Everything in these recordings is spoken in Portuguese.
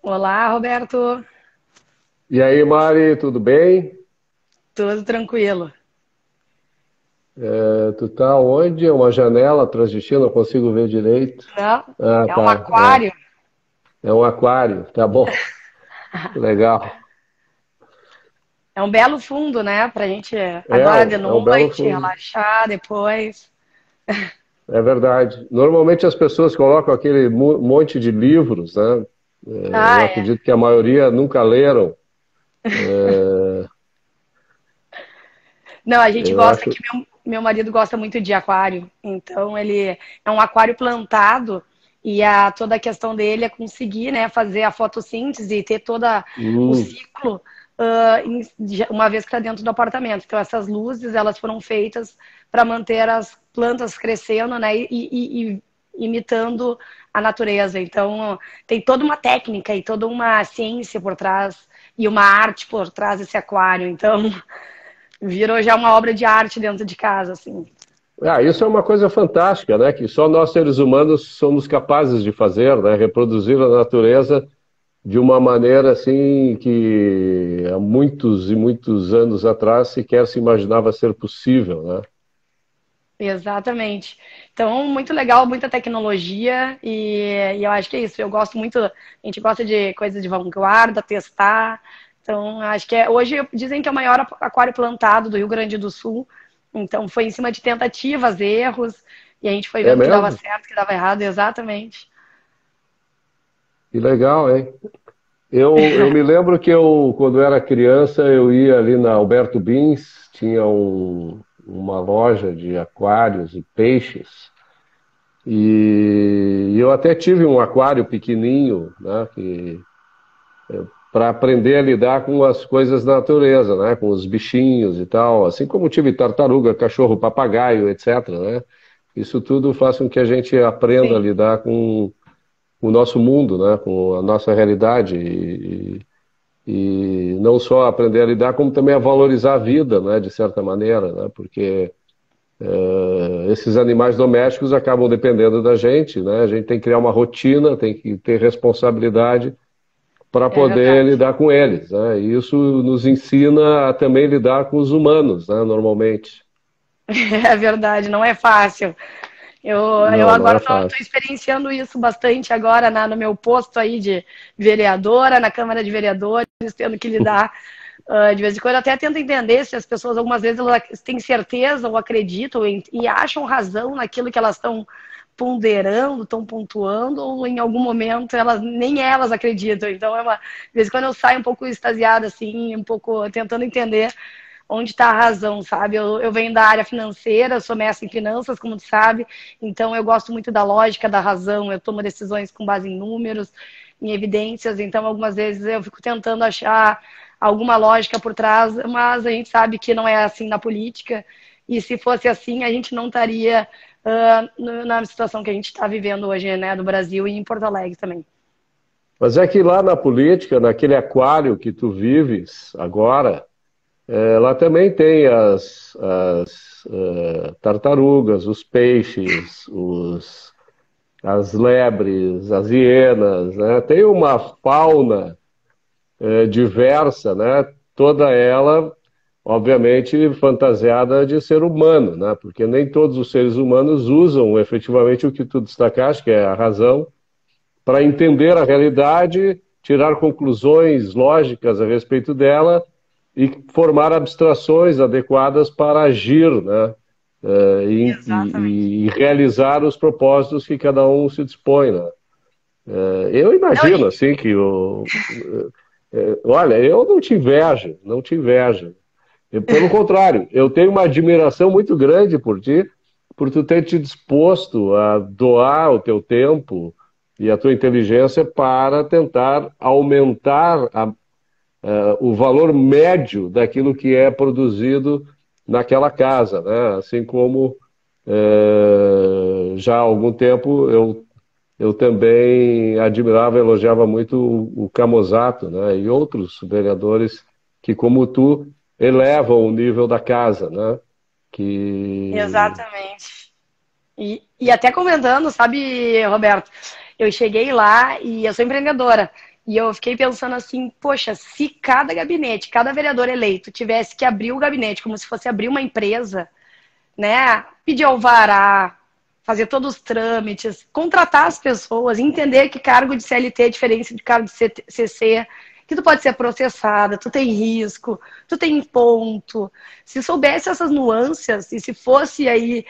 Olá, Roberto. E aí, Mari, tudo bem? Tudo tranquilo? Tu tá onde? É uma janela atrás de ti, não consigo ver direito. Não, Ah, é um tá. aquário. É um aquário, tá bom. Legal. É um belo fundo, né? Pra gente É, agora de é um belo noite fundo. relaxar depois. É verdade. Normalmente as pessoas colocam aquele monte de livros, né? Eu Ah, é. acredito que a maioria nunca leram. Não, a gente Eu gosta acho. que meu marido gosta muito de aquário. Então ele é um aquário plantado e toda a questão dele é conseguir, né, fazer a fotossíntese e ter todo o Hum, ciclo uma vez que está dentro do apartamento. Então essas luzes elas foram feitas para manter as plantas crescendo, né, e imitando a natureza. Então tem toda uma técnica e toda uma ciência por trás e uma arte por trás desse aquário. Então virou já uma obra de arte dentro de casa, assim. Isso é uma coisa fantástica, né? Que só nós seres humanos somos capazes de fazer, né? Reproduzir a natureza de uma maneira assim que há muitos e muitos anos atrás sequer se imaginava ser possível, né? Exatamente. Então, muito legal, muita tecnologia e eu acho que é isso. Eu gosto muito, a gente gosta de coisas de vanguarda, testar. Então, acho que hoje dizem que é o maior aquário plantado do Rio Grande do Sul. Então, foi em cima de tentativas, erros, e a gente foi É vendo que dava mesmo? certo, que dava errado, exatamente. Que legal, hein? Eu me lembro que quando era criança, eu ia ali na Alberto Bins, tinha uma loja de aquários e peixes, e eu até tive um aquário pequenininho, né? Para aprender a lidar com as coisas da natureza, né? Com os bichinhos e tal, assim como tive tartaruga, cachorro, papagaio, etc., né? Isso tudo faz com que a gente aprenda a Sim, lidar com o nosso mundo, né? Com a nossa realidade e não só aprender a lidar, como também a valorizar a vida, né? De certa maneira, né? Porque esses animais domésticos acabam dependendo da gente, né? A gente tem que criar uma rotina, tem que ter responsabilidade para é poder verdade. lidar com eles, né? E isso nos ensina a também lidar com os humanos, né? Normalmente. É verdade, não é fácil. Eu Não, não agora é estou fácil. experienciando isso bastante agora no meu posto aí de vereadora, na Câmara de Vereadores, tendo que lidar de vez em quando. Eu até tento entender se as pessoas, algumas vezes, elas têm certeza ou acreditam e acham razão naquilo que elas estão ponderando, estão pontuando, ou em algum momento nem elas acreditam. Então, de vez em quando eu saio um pouco extasiada, assim, um pouco tentando entender onde está a razão, sabe? Eu venho da área financeira, eu sou mestre em finanças, como tu sabe, então eu gosto muito da lógica, da razão, eu tomo decisões com base em números, em evidências, então algumas vezes eu fico tentando achar alguma lógica por trás, mas a gente sabe que não é assim na política, e se fosse assim, a gente não estaria na situação que a gente está vivendo hoje, né, no Brasil e em Porto Alegre também. Mas é que lá na política, naquele aquário que tu vives agora, lá também tem as tartarugas, os peixes, as lebres, as hienas, né? Tem uma fauna diversa, né? Toda ela, obviamente, fantasiada de ser humano, né? Porque nem todos os seres humanos usam efetivamente o que tu destacaste, que é a razão, para entender a realidade, tirar conclusões lógicas a respeito dela e formar abstrações adequadas para agir, né? Exatamente. E realizar os propósitos que cada um se dispõe, né? Eu Não, imagino assim que olha, eu não te invejo, não te invejo. Pelo contrário, eu tenho uma admiração muito grande por ti, por tu ter te disposto a doar o teu tempo e a tua inteligência para tentar aumentar o valor médio daquilo que é produzido naquela casa, né? Assim como já há algum tempo eu também admirava e elogiava muito o Camozato, né? E outros vereadores que, como tu, elevam o nível da casa, né? Que exatamente. E até comentando, sabe, Roberto, eu cheguei lá e eu sou empreendedora. E eu fiquei pensando assim, poxa, se cada gabinete, cada vereador eleito tivesse que abrir o gabinete como se fosse abrir uma empresa, né? Pedir alvará, fazer todos os trâmites, contratar as pessoas, entender que cargo de CLT é diferente de cargo de CC, que tu pode ser processada, tu tem risco, tu tem ponto. Se soubesse essas nuances, e se fosse aí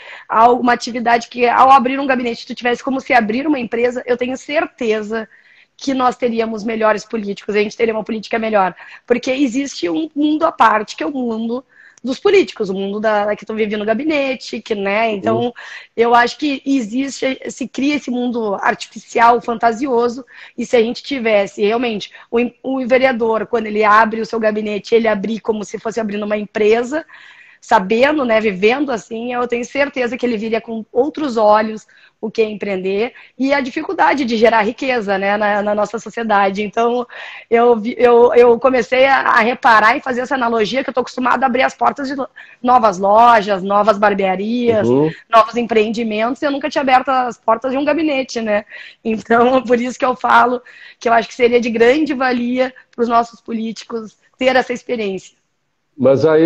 uma atividade que ao abrir um gabinete tu tivesse como se abrir uma empresa, eu tenho certeza que nós teríamos melhores políticos, a gente teria uma política melhor. Porque existe um mundo à parte, que é o mundo dos políticos, o mundo que estão vivendo no gabinete, que, né? Então, eu acho que se cria esse mundo artificial, fantasioso, e se a gente tivesse realmente o vereador, quando ele abre o seu gabinete, ele abrir como se fosse abrindo uma empresa, sabendo, né, vivendo assim, eu tenho certeza que ele viria com outros olhos o que é empreender e a dificuldade de gerar riqueza, né, na nossa sociedade. Então, eu comecei a reparar e fazer essa analogia que eu estou acostumada a abrir as portas de novas lojas, novas barbearias, novos empreendimentos, e eu nunca tinha aberto as portas de um gabinete, né? Então, por isso que eu falo que eu acho que seria de grande valia para os nossos políticos ter essa experiência. Mas aí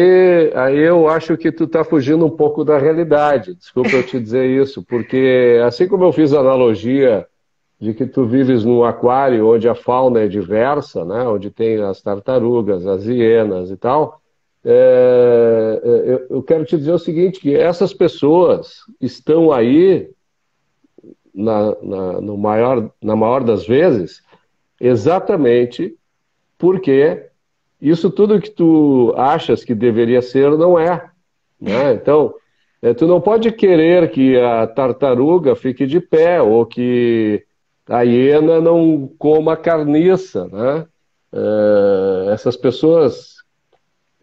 eu acho que tu está fugindo um pouco da realidade. Desculpa eu te dizer isso, porque assim como eu fiz a analogia de que tu vives num aquário onde a fauna é diversa, né, onde tem as tartarugas, as hienas e tal, eu quero te dizer o seguinte, que essas pessoas estão aí, na maior das vezes, exatamente porque isso tudo que tu achas que deveria ser, não é. Né? Então, tu não pode querer que a tartaruga fique de pé, ou que a hiena não coma carniça. Né? Essas pessoas,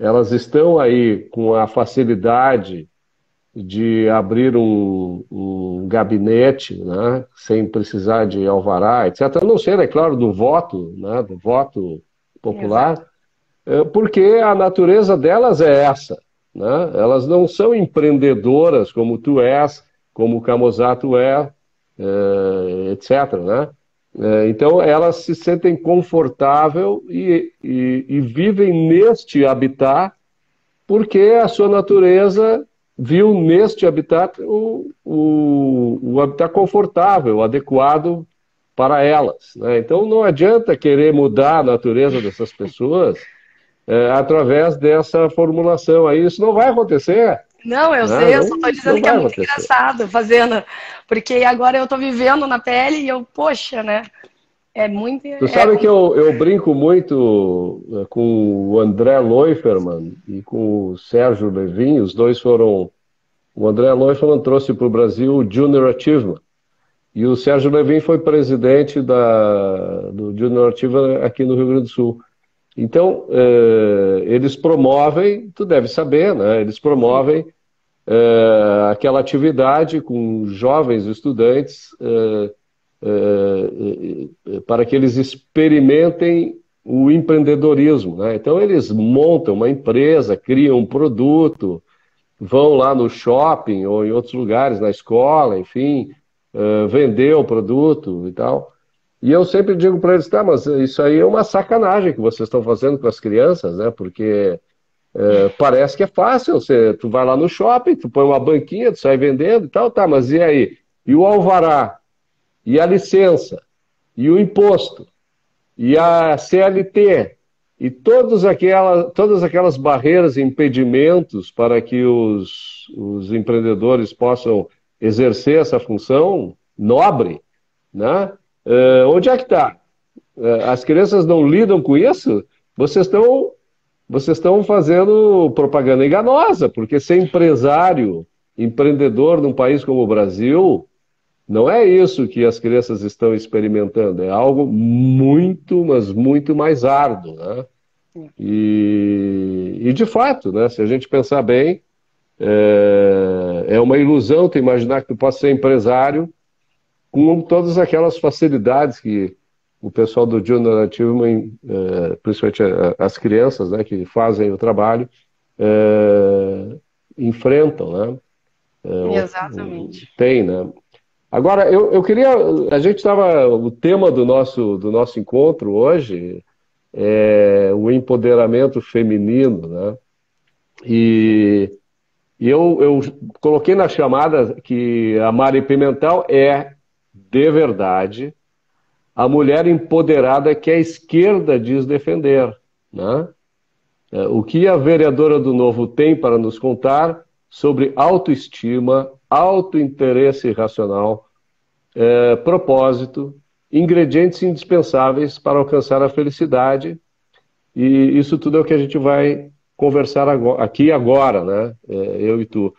elas estão aí com a facilidade de abrir um gabinete, né? Sem precisar de alvará, etc. A não ser, é claro, do voto, né? Do voto popular. Exato. Porque a natureza delas é essa, né? Elas não são empreendedoras como tu és, como o Camusato é, etc. Né? Então elas se sentem confortável e vivem neste habitat porque a sua natureza viu neste habitat o habitat confortável, adequado para elas. Né? Então não adianta querer mudar a natureza dessas pessoas através dessa formulação aí. Isso não vai acontecer. Não, eu Né? sei, eu Não, só tô dizendo não que é vai muito acontecer. engraçado fazendo, porque agora eu tô vivendo na pele e eu, poxa, né? É muito. Tu sabe que eu brinco muito com o André Leuferman e com o Sérgio Levin. Os dois foram... O André Leuferman trouxe para o Brasil o Junior Achievement. E o Sérgio Levin foi presidente do Junior Achievement aqui no Rio Grande do Sul. Então, eles promovem, tu deve saber, né? Eles promovem aquela atividade com jovens estudantes para que eles experimentem o empreendedorismo. Né? Então, eles montam uma empresa, criam um produto, vão lá no shopping ou em outros lugares, na escola, enfim, vender o produto e tal. E eu sempre digo para eles, tá, mas isso aí é uma sacanagem que vocês estão fazendo com as crianças, né? Porque parece que é fácil, tu vai lá no shopping, tu põe uma banquinha, tu sai vendendo e tal, tá, mas e aí? E o alvará? E a licença? E o imposto? E a CLT? E todas aquelas barreiras e impedimentos para que os empreendedores possam exercer essa função nobre, né? Onde é que está? As crianças não lidam com isso? Vocês estão fazendo propaganda enganosa, porque ser empresário, empreendedor num país como o Brasil, não é isso que as crianças estão experimentando, é algo muito, mas muito mais árduo, né? E de fato, né, se a gente pensar bem, é uma ilusão tu imaginar que tu possa ser empresário com todas aquelas facilidades que o pessoal do Junior Achievement, principalmente as crianças, né, que fazem o trabalho, enfrentam, né? Exatamente. Tem, né? Agora, eu queria. A gente estava. O tema do nosso encontro hoje é o empoderamento feminino, né? E eu coloquei na chamada que a Mari Pimentel é, de verdade, a mulher empoderada que a esquerda diz defender, né? O que a vereadora do Novo tem para nos contar sobre autoestima, autointeresse racional, propósito, ingredientes indispensáveis para alcançar a felicidade. E isso tudo é o que a gente vai conversar aqui agora, né? Eu e tu.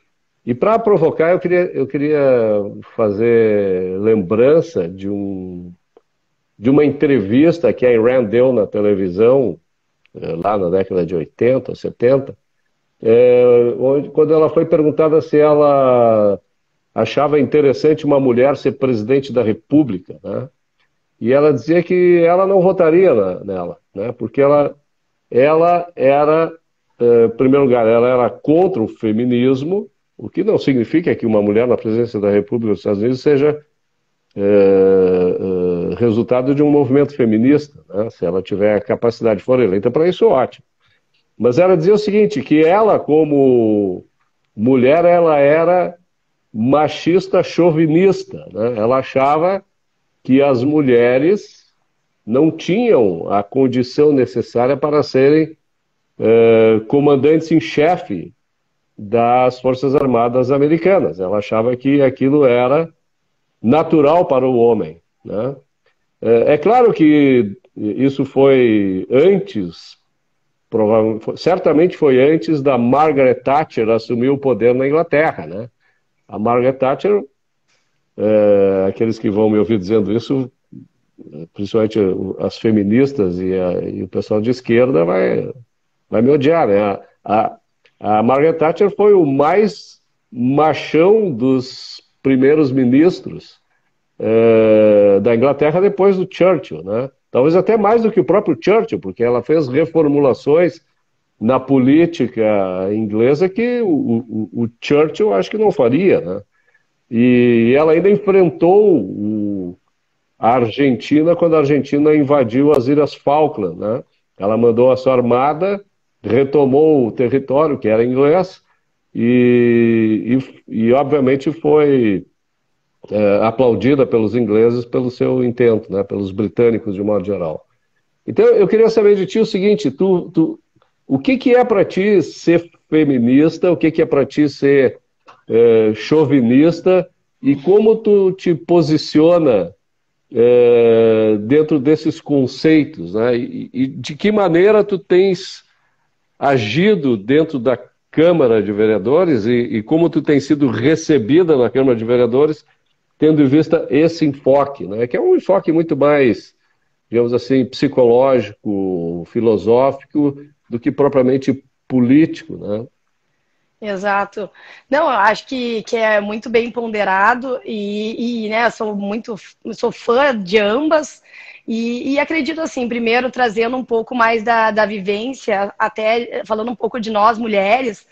E para provocar, eu queria fazer lembrança de uma entrevista que a Irã deu na televisão, lá na década de 80 ou 70, quando ela foi perguntada se ela achava interessante uma mulher ser presidente da República, né? E ela dizia que ela não votaria nela, né? Porque ela era, em primeiro lugar, ela era contra o feminismo, o que não significa que uma mulher na presidência da República dos Estados Unidos seja resultado de um movimento feminista, né? Se ela tiver capacidade, for eleita para isso, ótimo. Mas ela dizia o seguinte, que ela, como mulher, ela era machista chauvinista, né? Ela achava que as mulheres não tinham a condição necessária para serem comandantes em chefe das Forças Armadas americanas. Ela achava que aquilo era natural para o homem, né? É claro que isso foi antes, certamente foi antes da Margaret Thatcher assumir o poder na Inglaterra, né? A Margaret Thatcher, aqueles que vão me ouvir dizendo isso, principalmente as feministas e o pessoal de esquerda vai me odiar, né? A Margaret Thatcher foi o mais machão dos primeiros ministros da Inglaterra depois do Churchill, né? Talvez até mais do que o próprio Churchill, porque ela fez reformulações na política inglesa que o Churchill acho que não faria, né? E ela ainda enfrentou a Argentina quando a Argentina invadiu as Ilhas Falkland, né? Ela mandou a sua armada, retomou o território que era inglês e obviamente foi aplaudida pelos ingleses pelo seu intento, né? Pelos britânicos de modo geral. Então eu queria saber de ti o seguinte, o que é para ti ser feminista, o que é para ti ser chauvinista e como tu te posiciona dentro desses conceitos, né? E de que maneira tu tens agido dentro da Câmara de Vereadores e como tu tens sido recebida na Câmara de Vereadores, tendo em vista esse enfoque, né? Que é um enfoque muito mais, digamos assim, psicológico, filosófico, do que propriamente político, né? Exato. Não, eu acho que é muito bem ponderado né, sou fã de ambas e acredito assim, primeiro trazendo um pouco mais da vivência, até falando um pouco de nós mulheres,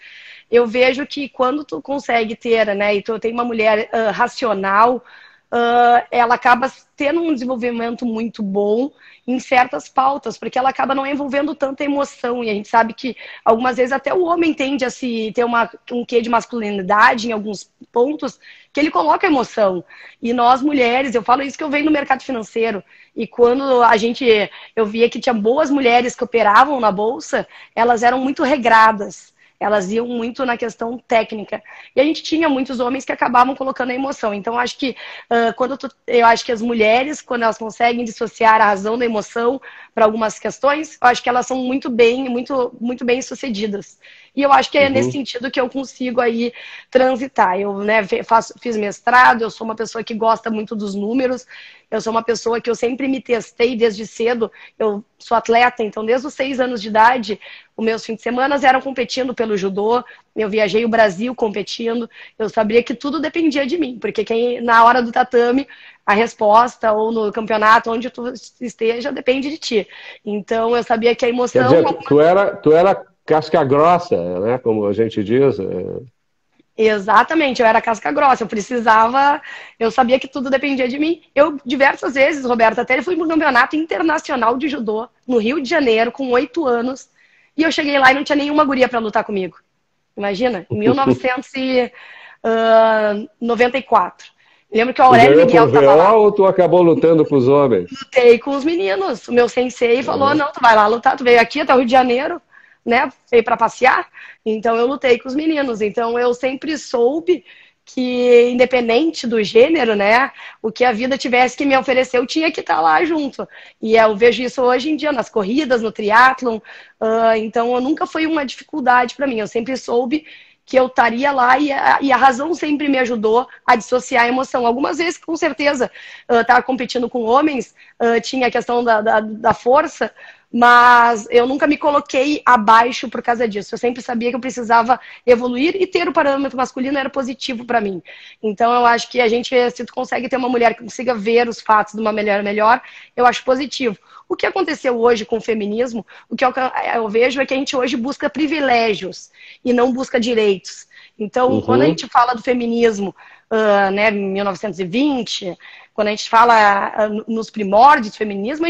eu vejo que quando tu consegue ter, né, e tu tem uma mulher racional, ela acaba tendo um desenvolvimento muito bom em certas pautas, porque ela acaba não envolvendo tanta emoção, e a gente sabe que algumas vezes até o homem tende a se ter um quê de masculinidade em alguns pontos, que ele coloca emoção. E nós mulheres, eu falo isso que eu venho no mercado financeiro, e quando eu via que tinha boas mulheres que operavam na bolsa, elas eram muito regradas. Elas iam muito na questão técnica. E a gente tinha muitos homens que acabavam colocando a emoção. Então, acho que eu acho que as mulheres, quando elas conseguem dissociar a razão da emoção para algumas questões, eu acho que elas são muito muito bem sucedidas. E eu acho que é nesse sentido que eu consigo aí transitar. Eu, né, fiz mestrado, eu sou uma pessoa que gosta muito dos números, eu sou uma pessoa que eu sempre me testei desde cedo, eu sou atleta, então desde os 6 anos de idade, os meus fins de semana eram competindo pelo judô, eu viajei o Brasil competindo, eu sabia que tudo dependia de mim, porque na hora do tatame, a resposta, ou no campeonato, onde tu esteja, depende de ti. Então eu sabia que a emoção... Quer dizer, tu era casca grossa, né? Como a gente diz. Exatamente, eu era casca grossa, eu precisava, eu sabia que tudo dependia de mim. Eu, diversas vezes, Roberto, até fui para um campeonato internacional de judô no Rio de Janeiro, com 8 anos, e eu cheguei lá e não tinha nenhuma guria para lutar comigo. Imagina, em 1994. Lembro que o Tu Aurélio ganhou por Miguel estava lá. VO ou tu acabou lutando com os homens? Lutei com os meninos. O meu sensei falou, não, tu vai lá lutar, tu veio aqui até o Rio de Janeiro, né, veio para passear. Então eu lutei com os meninos. Então eu sempre soube que, independente do gênero, né, o que a vida tivesse que me oferecer, eu tinha que estar lá junto. E eu vejo isso hoje em dia nas corridas, no triatlon. Então nunca foi uma dificuldade para mim. Eu sempre soube que eu estaria lá e a razão sempre me ajudou a dissociar a emoção. Algumas vezes, com certeza, estava competindo com homens, tinha a questão da força, mas eu nunca me coloquei abaixo por causa disso. Eu sempre sabia que eu precisava evoluir e ter o parâmetro masculino era positivo para mim. Então, eu acho que a gente, se tu consegue ter uma mulher que consiga ver os fatos de uma melhor, eu acho positivo. O que aconteceu hoje com o feminismo, o que eu vejo é que a gente hoje busca privilégios e não busca direitos. Então, quando a gente fala do feminismo, né, 1920, quando a gente fala nos primórdios do feminismo,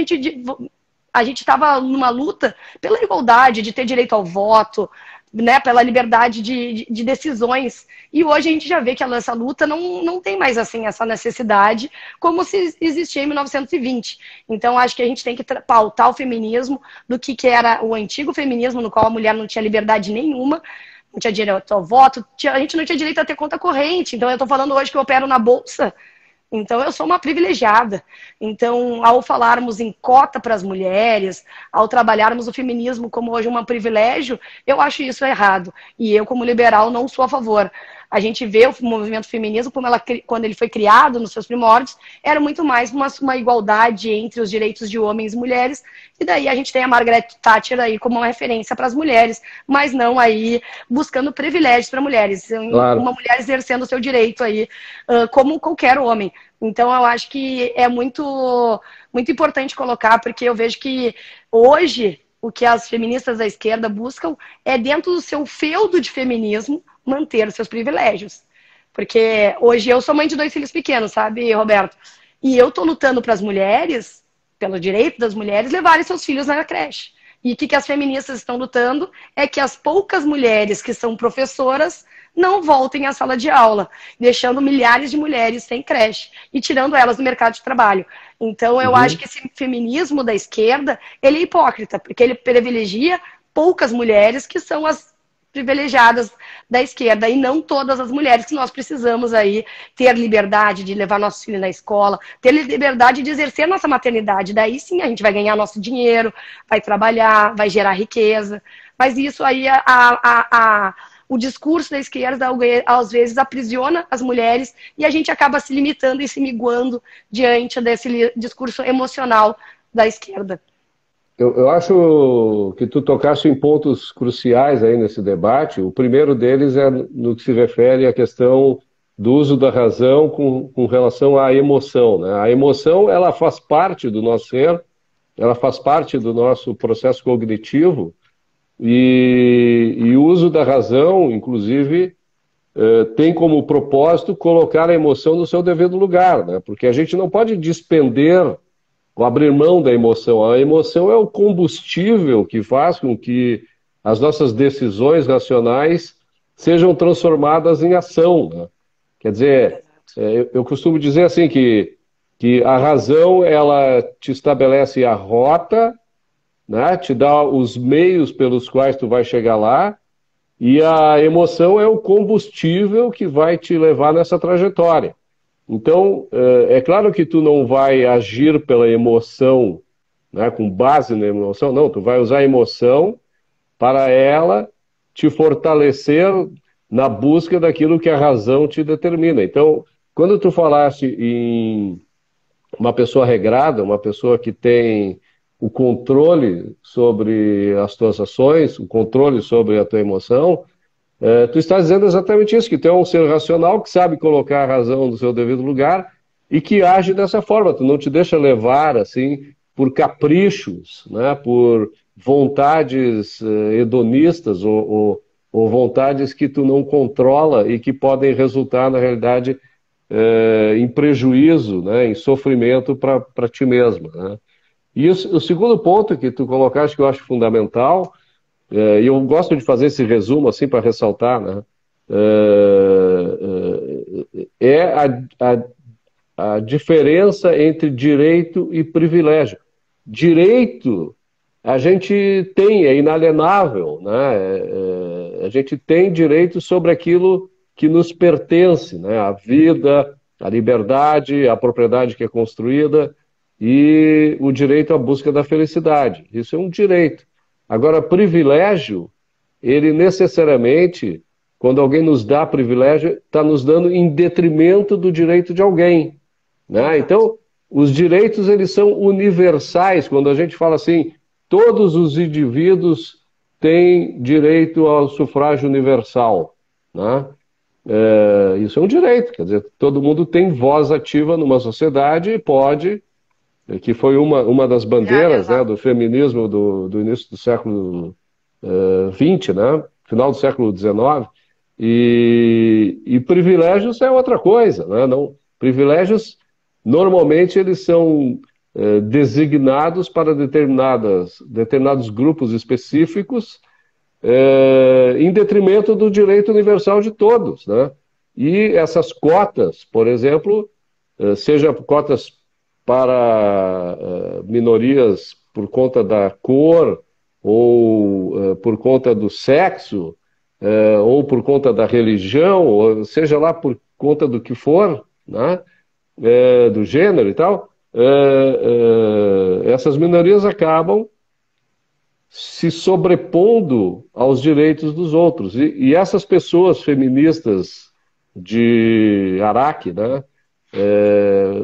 a gente estava numa luta pela igualdade, de ter direito ao voto, né, pela liberdade de decisões. E hoje a gente já vê que essa luta não tem mais assim essa necessidade como se existia em 1920. Então acho que a gente tem que pautar o feminismo do que era o antigo feminismo, no qual a mulher não tinha liberdade nenhuma, não tinha direito ao voto, a gente não tinha direito a ter conta corrente. Então eu estou falando hoje que eu opero na Bolsa. Então, eu sou uma privilegiada. Então, ao falarmos em cota para as mulheres, ao trabalharmos o feminismo como hoje um privilégio, eu acho isso errado. E eu, como liberal, não sou a favor. A gente vê o movimento feminismo, quando ele foi criado nos seus primórdios, era muito mais uma igualdade entre os direitos de homens e mulheres. E daí a gente tem a Margaret Thatcher aí como uma referência para as mulheres, mas não aí buscando privilégios para mulheres. Claro. Uma mulher exercendo o seu direito aí, como qualquer homem. Então, eu acho que é muito, muito importante colocar, porque eu vejo que hoje o que as feministas da esquerda buscam é, dentro do seu feudo de feminismo, manter os seus privilégios. Porque hoje eu sou mãe de 2 filhos pequenos, sabe, Roberto? E eu tô lutando para as mulheres, pelo direito das mulheres, levarem seus filhos na creche. E o que as feministas estão lutando é que as poucas mulheres que são professoras não voltem à sala de aula, deixando milhares de mulheres sem creche e tirando elas do mercado de trabalho. Então, eu acho que esse feminismo da esquerda, ele é hipócrita, porque ele privilegia poucas mulheres que são as privilegiadas da esquerda e não todas as mulheres que nós precisamos aí ter liberdade de levar nossos filhos na escola, ter liberdade de exercer nossa maternidade. Daí sim a gente vai ganhar nosso dinheiro, vai trabalhar, vai gerar riqueza. Mas isso aí o discurso da esquerda, às vezes, aprisiona as mulheres e a gente acaba se limitando e se miguando diante desse discurso emocional da esquerda. Eu acho que tu tocaste em pontos cruciais aí nesse debate. O primeiro deles é no que se refere à questão do uso da razão com relação à emoção, né? A emoção, ela faz parte do nosso ser, ela faz parte do nosso processo cognitivo, e o uso da razão, inclusive, tem como propósito colocar a emoção no seu devido lugar, né? Porque a gente não pode despender ou abrir mão da emoção. A emoção é o combustível que faz com que as nossas decisões racionais sejam transformadas em ação, né? Quer dizer, eu costumo dizer assim que a razão, ela te estabelece a rota, né? Te dá os meios pelos quais tu vai chegar lá, e a emoção é o combustível que vai te levar nessa trajetória. Então, é claro que tu não vai agir pela emoção, né, com base na emoção, não, tu vai usar a emoção para ela te fortalecer na busca daquilo que a razão te determina. Então, quando tu falaste em uma pessoa regrada, uma pessoa que tem o controle sobre as tuas ações, o controle sobre a tua emoção, tu está dizendo exatamente isso, que tu é um ser racional que sabe colocar a razão no seu devido lugar e que age dessa forma. Tu não te deixa levar assim por caprichos, né, por vontades hedonistas ou ou vontades que tu não controla e que podem resultar, na realidade, em prejuízo, né, em sofrimento para ti mesmo, né? E o segundo ponto que tu colocaste, que eu acho fundamental, e eu gosto de fazer esse resumo assim para ressaltar, né, é a diferença entre direito e privilégio. Direito a gente tem, é inalienável, né? A gente tem direito sobre aquilo que nos pertence, né? A vida, a liberdade, a propriedade que é construída e o direito à busca da felicidade. Isso é um direito. Agora, privilégio, ele necessariamente, quando alguém nos dá privilégio, está nos dando em detrimento do direito de alguém, né? Então, os direitos, eles são universais. Quando a gente fala assim, todos os indivíduos têm direito ao sufrágio universal, né? Isso é um direito, quer dizer, todo mundo tem voz ativa numa sociedade e pode, que foi uma das bandeiras, né, do feminismo do início do século XX, né? Final do século XIX, e privilégios é outra coisa, né? Não, privilégios, normalmente, eles são designados para determinados grupos específicos, em detrimento do direito universal de todos, né? E essas cotas, por exemplo, seja cotas para minorias por conta da cor, ou por conta do sexo, ou por conta da religião, ou seja lá por conta do que for, né? Do gênero e tal, essas minorias acabam se sobrepondo aos direitos dos outros. E essas pessoas feministas de Araque, né,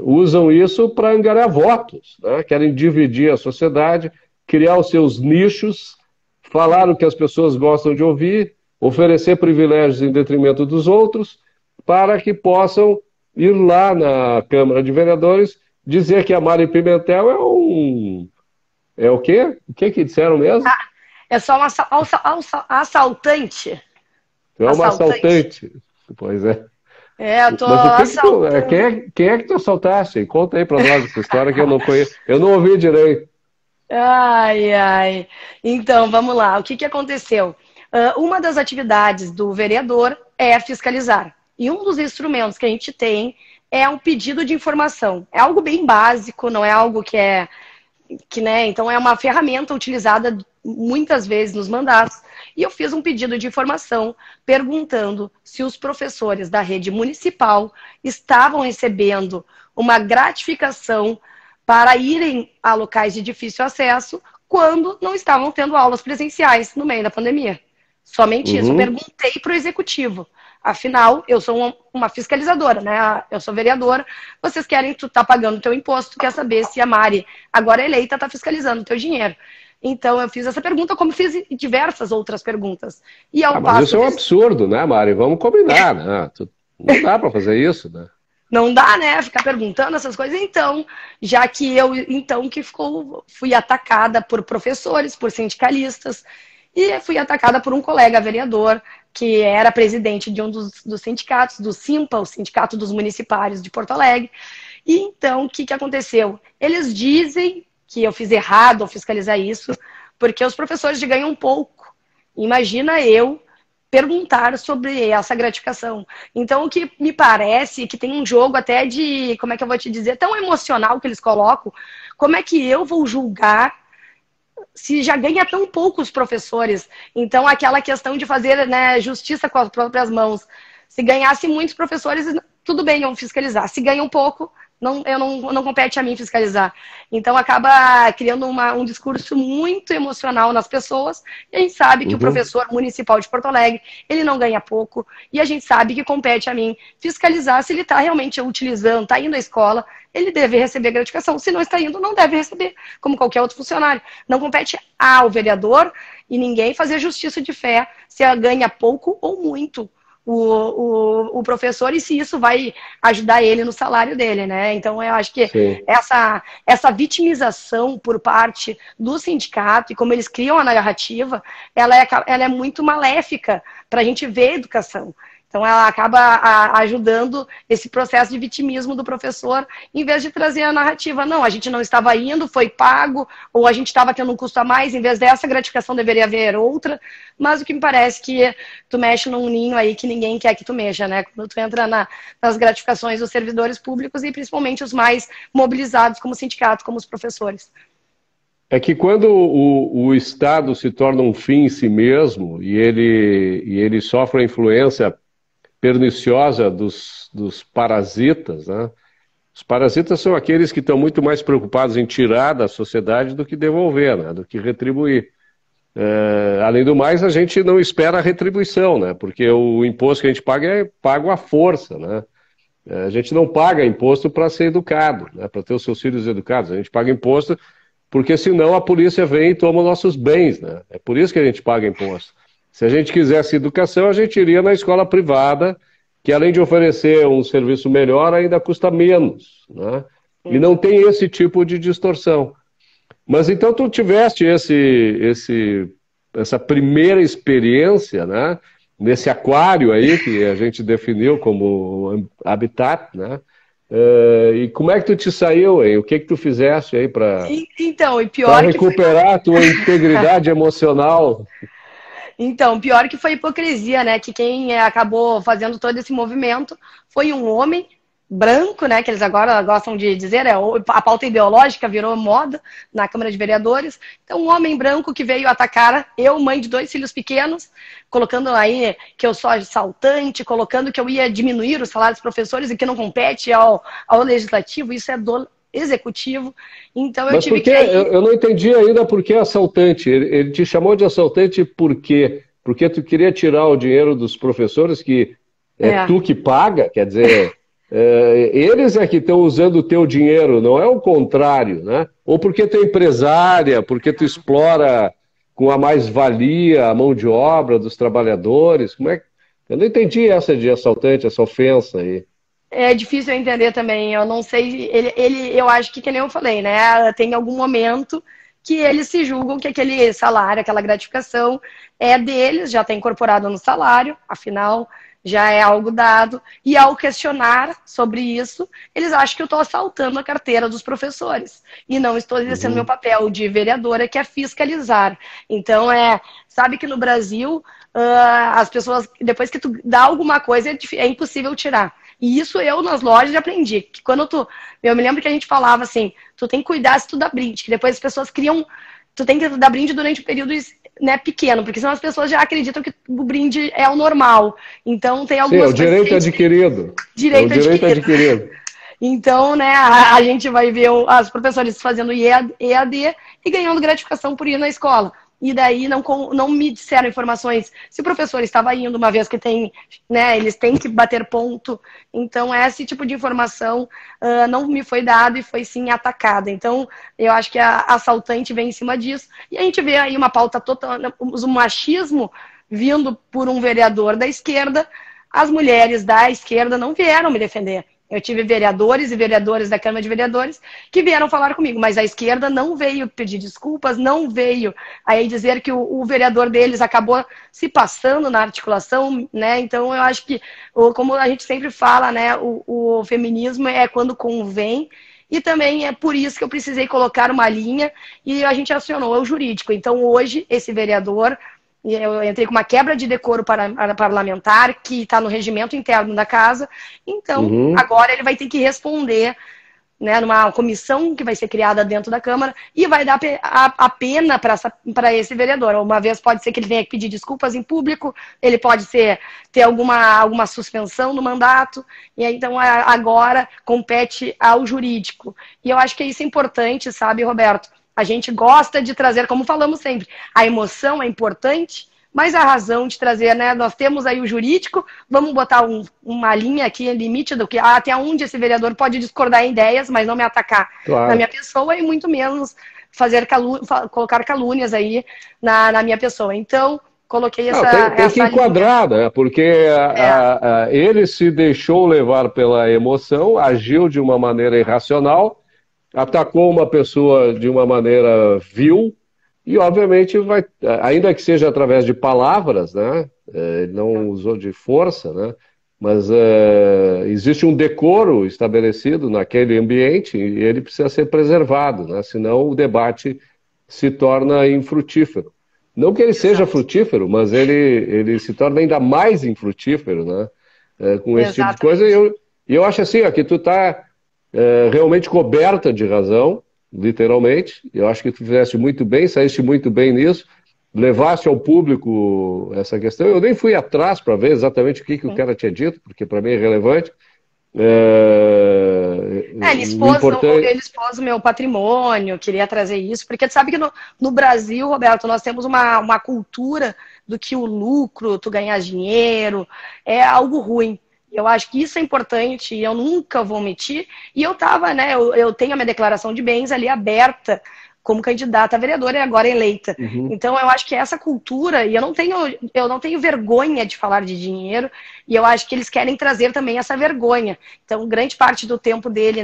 usam isso para angariar votos, né? Querem dividir a sociedade, criar os seus nichos, falar o que as pessoas gostam de ouvir, oferecer privilégios em detrimento dos outros, para que possam ir lá na Câmara de Vereadores dizer que a Mari Pimentel é um... É o quê? O que que disseram mesmo? É só um assaltante. Tu é uma assaltante. Pois é. Eu tô Mas assaltando. quem é que tu assaltaste? Conta aí pra nós essa história que eu não conheço. Eu não ouvi direito. Ai, ai. Então, vamos lá. O que que aconteceu? Uma das atividades do vereador é fiscalizar. E um dos instrumentos que a gente tem é um pedido de informação. É algo bem básico, não é algo né? Então, é uma ferramenta utilizada muitas vezes nos mandatos. E eu fiz um pedido de informação perguntando se os professores da rede municipal estavam recebendo uma gratificação para irem a locais de difícil acesso quando não estavam tendo aulas presenciais no meio da pandemia. Somente isso. Eu perguntei para o executivo. Afinal, eu sou uma fiscalizadora, né? Eu sou vereadora. Vocês querem, tu tá pagando o teu imposto, tu quer saber se a Mari, agora eleita, tá fiscalizando o teu dinheiro. Então, eu fiz essa pergunta, como fiz diversas outras perguntas. E ao mas isso é um absurdo, né, Mari? Vamos combinar, né? Não dá para fazer isso, né? Não dá, né? Ficar perguntando essas coisas. Então, já que fui atacada por professores, por sindicalistas, e fui atacada por um colega vereador, que era presidente de um dos sindicatos, do SIMPA, o Sindicato dos Municipários de Porto Alegre. E então, o que que aconteceu? Eles dizem que eu fiz errado ao fiscalizar isso, porque os professores ganham pouco. Imagina eu perguntar sobre essa gratificação. Então, o que me parece que tem um jogo até de, como é que eu vou te dizer, tão emocional que eles colocam, como é que eu vou julgar se já ganha tão pouco os professores? Então, aquela questão de fazer, né, justiça com as próprias mãos. Se ganhasse muitos professores, tudo bem, eu fiscalizar. Se ganham pouco, não compete a mim fiscalizar. Então, acaba criando um discurso muito emocional nas pessoas. E a gente sabe que o professor municipal de Porto Alegre, ele não ganha pouco. E a gente sabe que compete a mim fiscalizar se ele está realmente utilizando, está indo à escola, ele deve receber gratificação. Se não está indo, não deve receber, como qualquer outro funcionário. Não compete ao vereador e ninguém fazer justiça de fé se ela ganha pouco ou muito. o professor e se isso vai ajudar ele no salário dele, né? Então, eu acho que essa vitimização por parte do sindicato e como eles criam a narrativa, ela é muito maléfica para a gente ver a educação. Então, ela acaba ajudando esse processo de vitimismo do professor, em vez de trazer a narrativa. Não, a gente não estava indo, foi pago, ou a gente estava tendo um custo a mais, em vez dessa gratificação deveria haver outra. Mas o que me parece que tu mexe num ninho aí que ninguém quer que tu mexa, né? Quando tu entra nas gratificações dos servidores públicos e principalmente os mais mobilizados como sindicato, como os professores. É que quando o Estado se torna um fim em si mesmo e ele sofre a influência perniciosa dos parasitas, né? Os parasitas são aqueles que estão muito mais preocupados em tirar da sociedade do que devolver, né? Do que retribuir. Além do mais, a gente não espera a retribuição, né? Porque o imposto que a gente paga é pago à força, né? A gente não paga imposto para ser educado, né? Para ter os seus filhos educados. A gente paga imposto porque senão a polícia vem e toma nossos bens, né? É por isso que a gente paga imposto. Se a gente quisesse educação, a gente iria na escola privada, que além de oferecer um serviço melhor, ainda custa menos, né? E não tem esse tipo de distorção. Mas então tu tiveste essa primeira experiência, né? Nesse aquário aí, que a gente definiu como habitat, né? E como é que tu te saiu, hein? O que tu fizeste aí para recuperar a tua integridade emocional? Então, pior que foi a hipocrisia, né? Que quem acabou fazendo todo esse movimento foi um homem branco, né? Que eles agora gostam de dizer, a pauta ideológica virou moda na Câmara de Vereadores. Então, um homem branco que veio atacar eu, mãe de 2 filhos pequenos, colocando aí que eu sou assaltante, colocando que eu ia diminuir os salários dos professores e que não compete ao legislativo. Isso é do executivo. Então eu tive que... Eu não entendi ainda por que assaltante. Ele te chamou de assaltante por quê? Porque tu queria tirar o dinheiro dos professores que tu que paga? Quer dizer, eles é que estão usando o teu dinheiro, não é o contrário, né? Ou porque tu é empresária, porque tu explora com a mais-valia a mão de obra dos trabalhadores. Como é que... Eu não entendi essa de assaltante, essa ofensa aí. É difícil eu entender também, eu não sei, eu acho que nem eu falei, né, tem algum momento que eles se julgam que aquele salário, aquela gratificação é deles, já está incorporado no salário, afinal já é algo dado, e ao questionar sobre isso, eles acham que eu estou assaltando a carteira dos professores, e não estou exercendo meu papel de vereadora, que é fiscalizar. Então, sabe que no Brasil, as pessoas, depois que tu dá alguma coisa, é impossível tirar. E isso eu nas lojas já aprendi. Que quando eu me lembro que a gente falava assim, tu tem que cuidar se tu dá brinde, que depois as pessoas criam, tu tem que dar brinde durante um período, né, pequeno, porque senão as pessoas já acreditam que o brinde é o normal. Então tem algumas coisas... Sim, o direito adquirido. Direito adquirido. Então, né, a gente vai ver as professores fazendo EAD e ganhando gratificação por ir na escola. E daí não me disseram informações se o professor estava indo, uma vez que tem, né, eles têm que bater ponto. Então, esse tipo de informação não me foi dado e foi sim atacada. Então, eu acho que a assaltante vem em cima disso. E a gente vê aí uma pauta total, o machismo vindo por um vereador da esquerda. As mulheres da esquerda não vieram me defender. Eu tive vereadores e vereadoras da Câmara de Vereadores que vieram falar comigo, mas a esquerda não veio pedir desculpas, não veio aí dizer que o vereador deles acabou se passando na articulação, né? Então eu acho que, como a gente sempre fala, né, o feminismo é quando convém, e também é por isso que eu precisei colocar uma linha e a gente acionou o jurídico. Então hoje esse vereador... Eu entrei com uma quebra de decoro parlamentar, que está no regimento interno da casa. Então, agora ele vai ter que responder, né, numa comissão que vai ser criada dentro da Câmara e vai dar a pena para esse vereador. Uma vez pode ser que ele tenha que pedir desculpas em público, ele pode ter alguma suspensão no mandato. E aí, então, agora compete ao jurídico. E eu acho que isso é importante, sabe, Roberto? A gente gosta de trazer, como falamos sempre, a emoção é importante, mas a razão de trazer, né? Nós temos aí o jurídico, vamos botar uma linha aqui, limite do que até onde esse vereador pode discordar em ideias, mas não me atacar na minha pessoa e muito menos colocar calúnias aí na minha pessoa. Então, coloquei Não, essa, tem que essa linha. enquadrar, né? Porque ele se deixou levar pela emoção, agiu de uma maneira irracional, atacou uma pessoa de uma maneira vil e, obviamente, vai, ainda que seja através de palavras, né? Ele não usou de força, né? Mas existe um decoro estabelecido naquele ambiente e ele precisa ser preservado, né? Senão o debate se torna infrutífero. Não que ele seja Exato. frutífero, mas ele se torna ainda mais infrutífero, né? Com esse tipo de coisa. E Exatamente. eu acho assim, ó, que tu está realmente coberta de razão, literalmente. Eu acho que tu fizeste muito bem, saíste muito bem nisso, levaste ao público essa questão. Eu nem fui atrás para ver exatamente o que o cara tinha dito, porque para mim é relevante. O importante. Ele expôs o meu patrimônio, queria trazer isso, porque tu sabe que no Brasil, Roberto, nós temos uma cultura do que o lucro, tu ganhar dinheiro, é algo ruim. Eu acho que isso é importante e eu nunca vou omitir. E eu tava, né, eu tenho a minha declaração de bens ali aberta como candidata a vereadora e agora eleita. Uhum. Então eu acho que essa cultura, e eu não tenho vergonha de falar de dinheiro, e eu acho que eles querem trazer também essa vergonha. Então, grande parte do tempo dele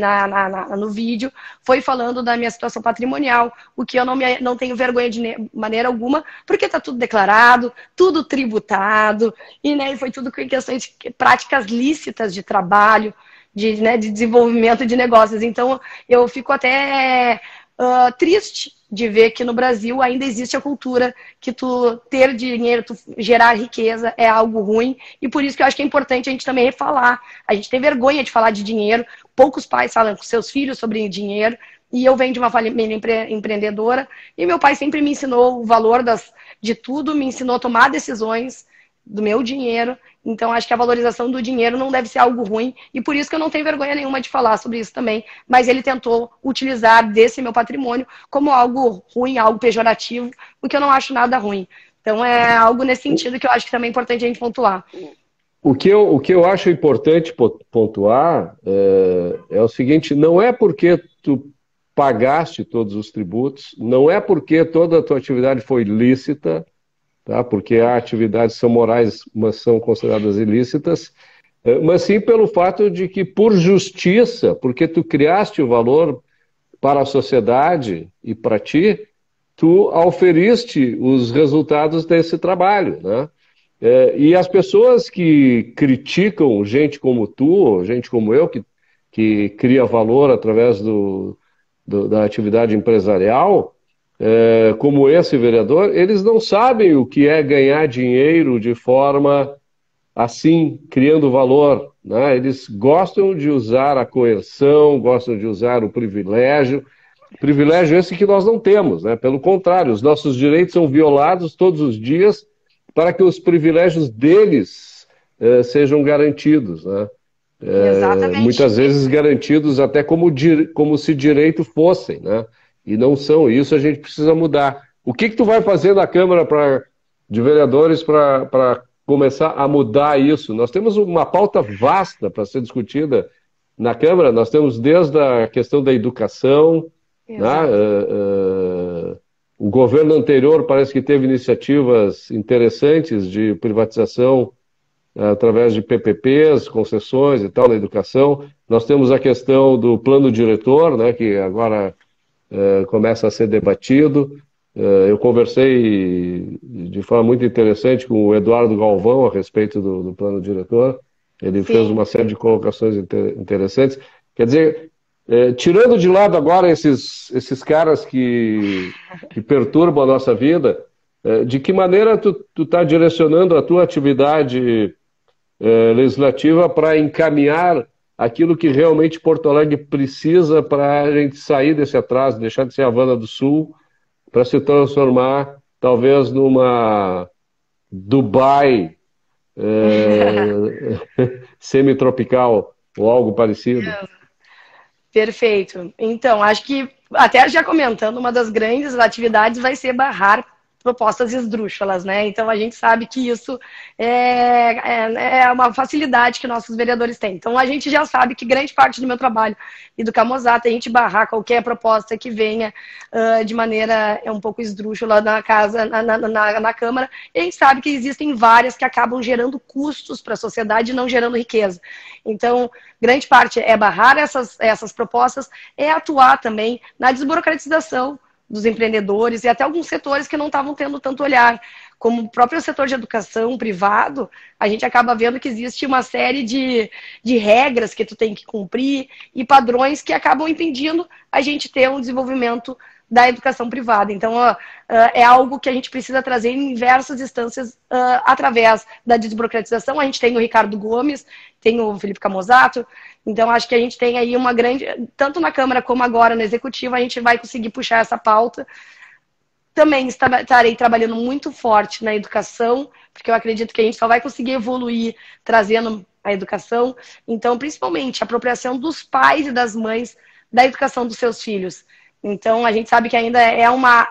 no vídeo foi falando da minha situação patrimonial, o que eu não tenho vergonha de maneira alguma, porque está tudo declarado, tudo tributado, e né, foi tudo com questões de práticas lícitas de trabalho, de desenvolvimento de negócios. Então, eu fico até triste de ver que no Brasil ainda existe a cultura que tu ter dinheiro, tu gerar riqueza é algo ruim, e por isso que eu acho que é importante a gente também falar. A gente tem vergonha de falar de dinheiro, poucos pais falam com seus filhos sobre dinheiro, e eu venho de uma família empreendedora, e meu pai sempre me ensinou o valor de tudo, me ensinou a tomar decisões do meu dinheiro. Então, acho que a valorização do dinheiro não deve ser algo ruim, e por isso que eu não tenho vergonha nenhuma de falar sobre isso também. Mas ele tentou utilizar desse meu patrimônio como algo ruim, algo pejorativo, o que eu não acho nada ruim. Então, é algo nesse sentido que eu acho que também é importante a gente pontuar. O que eu acho importante pontuar é o seguinte: não é porque tu pagaste todos os tributos, não é porque toda a tua atividade foi lícita, tá? Porque há atividades que são morais, mas são consideradas ilícitas, mas sim pelo fato de que, por justiça, porque tu criaste o valor para a sociedade e para ti, tu auferiste os resultados desse trabalho, né? E as pessoas que criticam gente como tu, gente como eu, que cria valor através da atividade empresarial, como esse vereador, eles não sabem o que é ganhar dinheiro de forma assim, criando valor, né? Eles gostam de usar a coerção, gostam de usar o privilégio esse que nós não temos, né? Pelo contrário, os nossos direitos são violados todos os dias para que os privilégios deles sejam garantidos, né? Exatamente. Muitas vezes garantidos até como se direito fossem, né? E não são. E isso a gente precisa mudar. O que tu vai fazer na Câmara de Vereadores para começar a mudar isso? Nós temos uma pauta vasta para ser discutida na Câmara. Nós temos desde a questão da educação, né? O governo anterior parece que teve iniciativas interessantes de privatização através de PPPs, concessões e tal na educação. Nós temos a questão do plano diretor, né, que agora começa a ser debatido. Eu conversei de forma muito interessante com o Eduardo Galvão a respeito do plano diretor. Ele fez uma série de colocações interessantes. Quer dizer, tirando de lado agora esses caras que perturbam a nossa vida, de que maneira tu está direcionando a tua atividade legislativa para encaminhar aquilo que realmente Porto Alegre precisa para a gente sair desse atraso, deixar de ser Havana do Sul, para se transformar talvez numa Dubai semitropical ou algo parecido. Perfeito. Então, acho que, até já comentando, uma das grandes atividades vai ser barrar propostas esdrúxulas, né? Então a gente sabe que isso é uma facilidade que nossos vereadores têm. Então a gente já sabe que grande parte do meu trabalho e do Camosata é a gente barrar qualquer proposta que venha de maneira um pouco esdrúxula na casa, na Câmara. E a gente sabe que existem várias que acabam gerando custos para a sociedade e não gerando riqueza. Então, grande parte é barrar essas propostas, é atuar também na desburocratização dos empreendedores e até alguns setores que não estavam tendo tanto olhar, como o próprio setor de educação privado. A gente acaba vendo que existe uma série de regras que tu tem que cumprir e padrões que acabam impedindo a gente ter um desenvolvimento da educação privada. Então, é algo que a gente precisa trazer em diversas instâncias através da desburocratização. A gente tem o Ricardo Gomes, tem o Felipe Camosata. Então, acho que a gente tem aí uma grande... Tanto na Câmara como agora no Executivo, a gente vai conseguir puxar essa pauta. Também estarei trabalhando muito forte na educação, porque eu acredito que a gente só vai conseguir evoluir trazendo a educação. Então, principalmente, a apropriação dos pais e das mães da educação dos seus filhos. Então, a gente sabe que ainda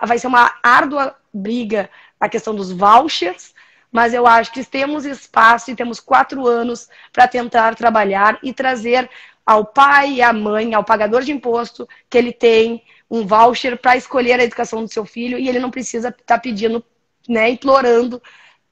vai ser uma árdua briga a questão dos vouchers, mas eu acho que temos espaço e temos 4 anos para tentar trabalhar e trazer ao pai e à mãe, ao pagador de imposto, que ele tem um voucher para escolher a educação do seu filho e ele não precisa estar pedindo, né, implorando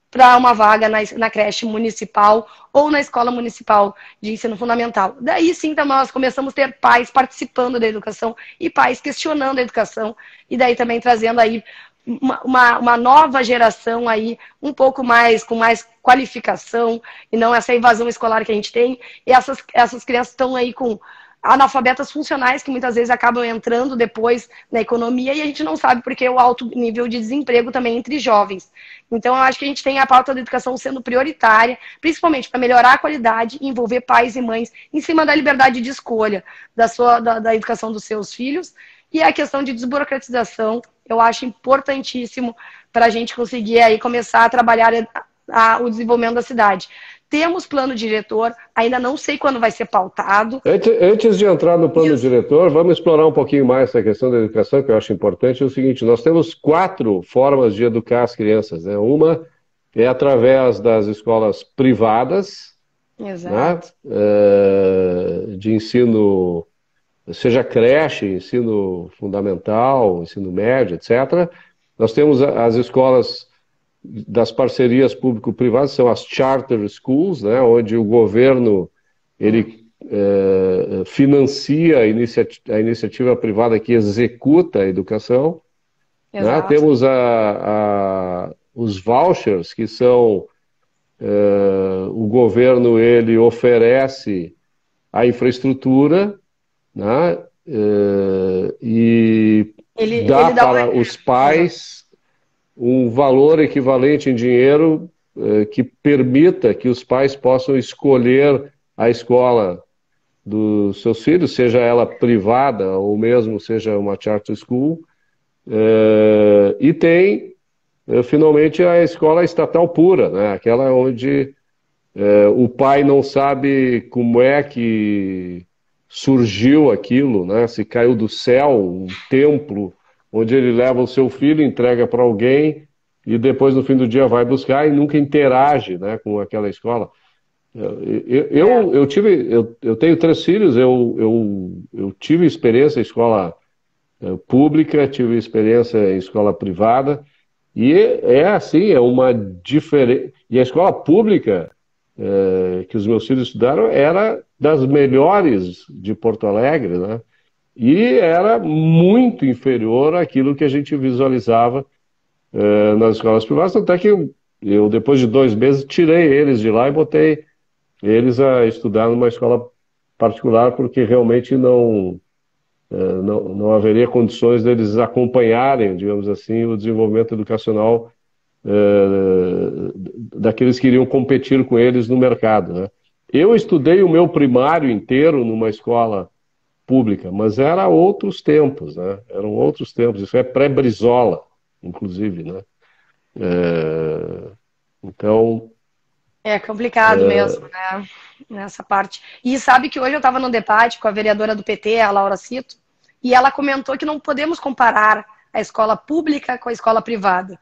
para uma vaga na creche municipal ou na escola municipal de ensino fundamental. Daí sim, então, nós começamos a ter pais participando da educação e pais questionando a educação, e daí também trazendo aí uma nova geração aí, um pouco mais, com mais qualificação, e não essa evasão escolar que a gente tem. E essas crianças estão aí com analfabetas funcionais que muitas vezes acabam entrando depois na economia e a gente não sabe porque o alto nível de desemprego também entre jovens. Então, eu acho que a gente tem a pauta da educação sendo prioritária, principalmente para melhorar a qualidade e envolver pais e mães em cima da liberdade de escolha da educação dos seus filhos. E a questão de desburocratização, eu acho importantíssimo para a gente conseguir aí começar a trabalhar o desenvolvimento da cidade. Temos plano diretor, ainda não sei quando vai ser pautado. Antes de entrar no plano diretor, vamos explorar um pouquinho mais essa questão da educação, que eu acho importante. É o seguinte, nós temos 4 formas de educar as crianças, né? Uma é através das escolas privadas, exato, né? De ensino, seja creche, ensino fundamental, ensino médio, etc. Nós temos as escolas das parcerias público-privadas, são as charter schools, né, onde o governo ele financia a iniciativa privada que executa a educação. Né? Temos os vouchers, que são o governo ele oferece a infraestrutura, né, e ele dá para os pais um valor equivalente em dinheiro que permita que os pais possam escolher a escola dos seus filhos, seja ela privada ou mesmo seja uma charter school. E tem, finalmente, a escola estatal pura, né? Aquela onde o pai não sabe como é que surgiu aquilo, né? Se caiu do céu, um templo, onde ele leva o seu filho, entrega para alguém e depois no fim do dia vai buscar e nunca interage, né, com aquela escola. Eu tenho 3 filhos, eu tive experiência em escola pública, tive experiência em escola privada e assim, é uma diferença. E a escola pública que os meus filhos estudaram era das melhores de Porto Alegre, né? E era muito inferior àquilo que a gente visualizava nas escolas privadas, até que eu, depois de 2 meses, tirei eles de lá e botei eles a estudar numa escola particular, porque realmente não haveria condições deles acompanharem, digamos assim, o desenvolvimento educacional daqueles que iriam competir com eles no mercado, né? Eu estudei o meu primário inteiro numa escola pública, mas era outros tempos, né? Eram outros tempos. Isso é pré-Brizola, inclusive, né? Então... É complicado mesmo, né? Nessa parte. E sabe que hoje eu estava num debate com a vereadora do PT, a Laura Cito, e ela comentou que não podemos comparar a escola pública com a escola privada.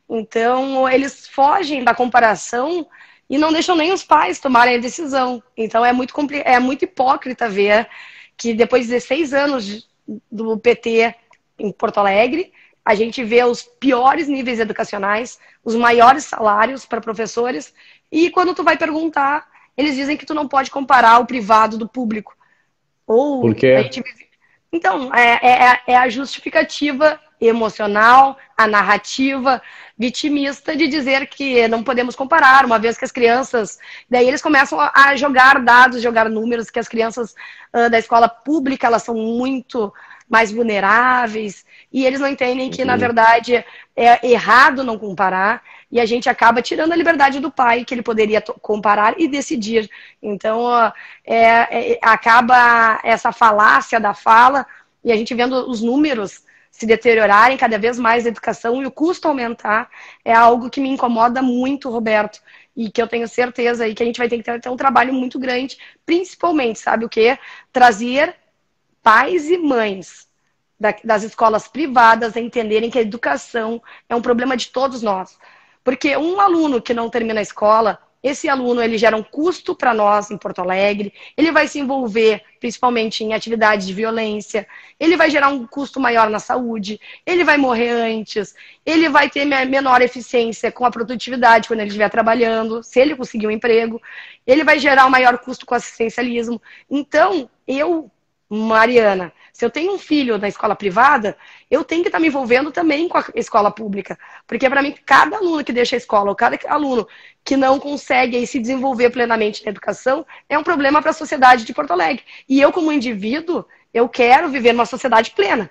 Então, eles fogem da comparação e não deixam nem os pais tomarem a decisão. Então, é muito hipócrita ver que depois de 16 anos do PT em Porto Alegre, a gente vê os piores níveis educacionais, os maiores salários para professores, e quando tu vai perguntar, eles dizem que tu não pode comparar o privado do público. Por Ou a quê? gente... Então, é a justificativa emocional, a narrativa vitimista de dizer que não podemos comparar, uma vez que as crianças... Daí eles começam a jogar dados, jogar números, que as crianças da escola pública, elas são muito mais vulneráveis, e eles não entendem que, na verdade, é errado não comparar, e a gente acaba tirando a liberdade do pai, que ele poderia comparar e decidir. Então, acaba essa falácia da fala, e a gente vendo os números se deteriorarem cada vez mais da educação e o custo aumentar, é algo que me incomoda muito, Roberto, e que eu tenho certeza aí que a gente vai ter que ter um trabalho muito grande, principalmente, sabe o quê? Trazer pais e mães das escolas privadas a entenderem que a educação é um problema de todos nós. Porque um aluno que não termina a escola, esse aluno ele gera um custo para nós em Porto Alegre, ele vai se envolver principalmente em atividades de violência, ele vai gerar um custo maior na saúde, ele vai morrer antes, ele vai ter menor eficiência com a produtividade quando ele estiver trabalhando, se ele conseguir um emprego, ele vai gerar um maior custo com o assistencialismo. Então, Mariana, se eu tenho um filho na escola privada, eu tenho que estar me envolvendo também com a escola pública. Porque, para mim, cada aluno que deixa a escola, ou cada aluno que não consegue aí, se desenvolver plenamente na educação, é um problema para a sociedade de Porto Alegre. E eu, como indivíduo, eu quero viver numa sociedade plena.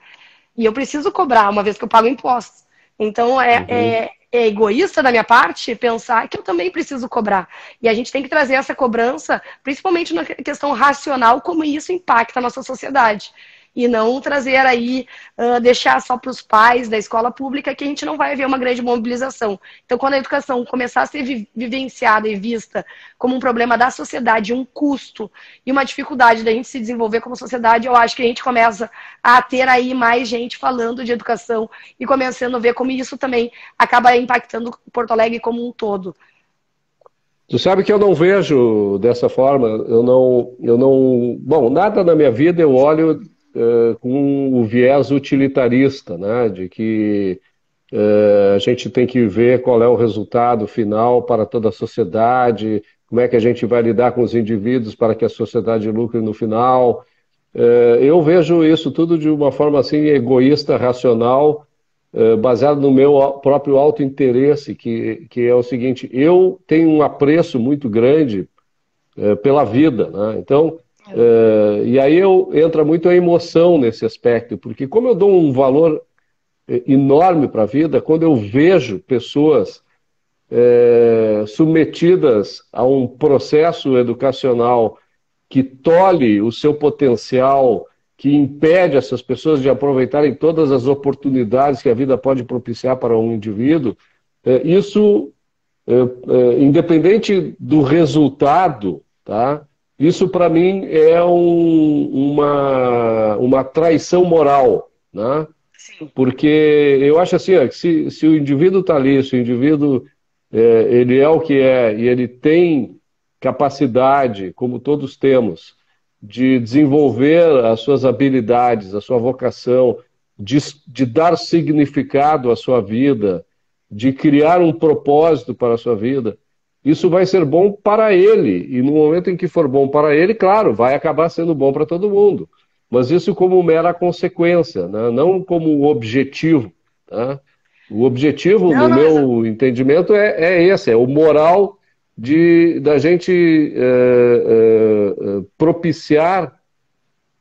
E eu preciso cobrar, uma vez que eu pago impostos. Então, é egoísta da minha parte pensar que eu também preciso cobrar. E a gente tem que trazer essa cobrança, principalmente na questão racional, como isso impacta a nossa sociedade. E não trazer aí, deixar só para os pais da escola pública, que a gente não vai ver uma grande mobilização. Então, quando a educação começar a ser vivenciada e vista como um problema da sociedade, um custo e uma dificuldade da gente se desenvolver como sociedade, eu acho que a gente começa a ter aí mais gente falando de educação e começando a ver como isso também acaba impactando Porto Alegre como um todo. Tu sabe que eu não vejo dessa forma, bom, nada na minha vida eu olho com o viés utilitarista, né, de que a gente tem que ver qual é o resultado final para toda a sociedade, como é que a gente vai lidar com os indivíduos para que a sociedade lucre no final. Eu vejo isso tudo de uma forma assim egoísta, racional, baseado no meu próprio autointeresse, que é o seguinte: eu tenho um apreço muito grande pela vida, né? Então, e aí entra muito a emoção nesse aspecto, porque como eu dou um valor enorme para a vida, quando eu vejo pessoas submetidas a um processo educacional que tolhe o seu potencial, que impede essas pessoas de aproveitarem todas as oportunidades que a vida pode propiciar para um indivíduo, isso, independente do resultado, tá? Isso para mim é uma traição moral, né? Sim. Porque eu acho assim, ó, que se o indivíduo está ali, se o indivíduo ele é o que é e ele tem capacidade, como todos temos, de desenvolver as suas habilidades, a sua vocação, de dar significado à sua vida, de criar um propósito para a sua vida, isso vai ser bom para ele. E no momento em que for bom para ele, claro, vai acabar sendo bom para todo mundo. Mas isso como mera consequência, né? Não como objetivo. Tá? O objetivo, no meu entendimento, é esse, é o moral da gente propiciar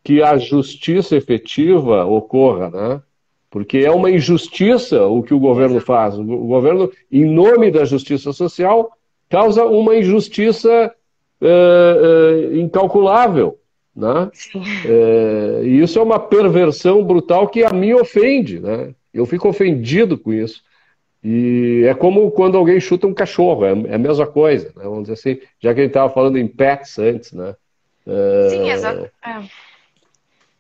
que a justiça efetiva ocorra, né? Porque é uma injustiça o que o governo faz. O governo, em nome da justiça social, causa uma injustiça incalculável, né? E isso é uma perversão brutal que a mim ofende, né? Eu fico ofendido com isso. E é como quando alguém chuta um cachorro, é a mesma coisa, né? Vamos dizer assim, já que a gente estava falando em pets antes, né? Sim, exato.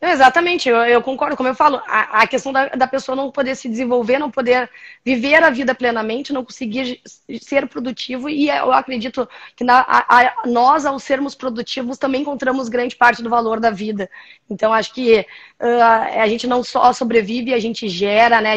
Exatamente, eu concordo, como eu falo, a questão da pessoa não poder se desenvolver, não poder viver a vida plenamente, não conseguir ser produtivo, e eu acredito que nós, ao sermos produtivos, também encontramos grande parte do valor da vida. Então, acho que a gente não só sobrevive, a gente gera, né?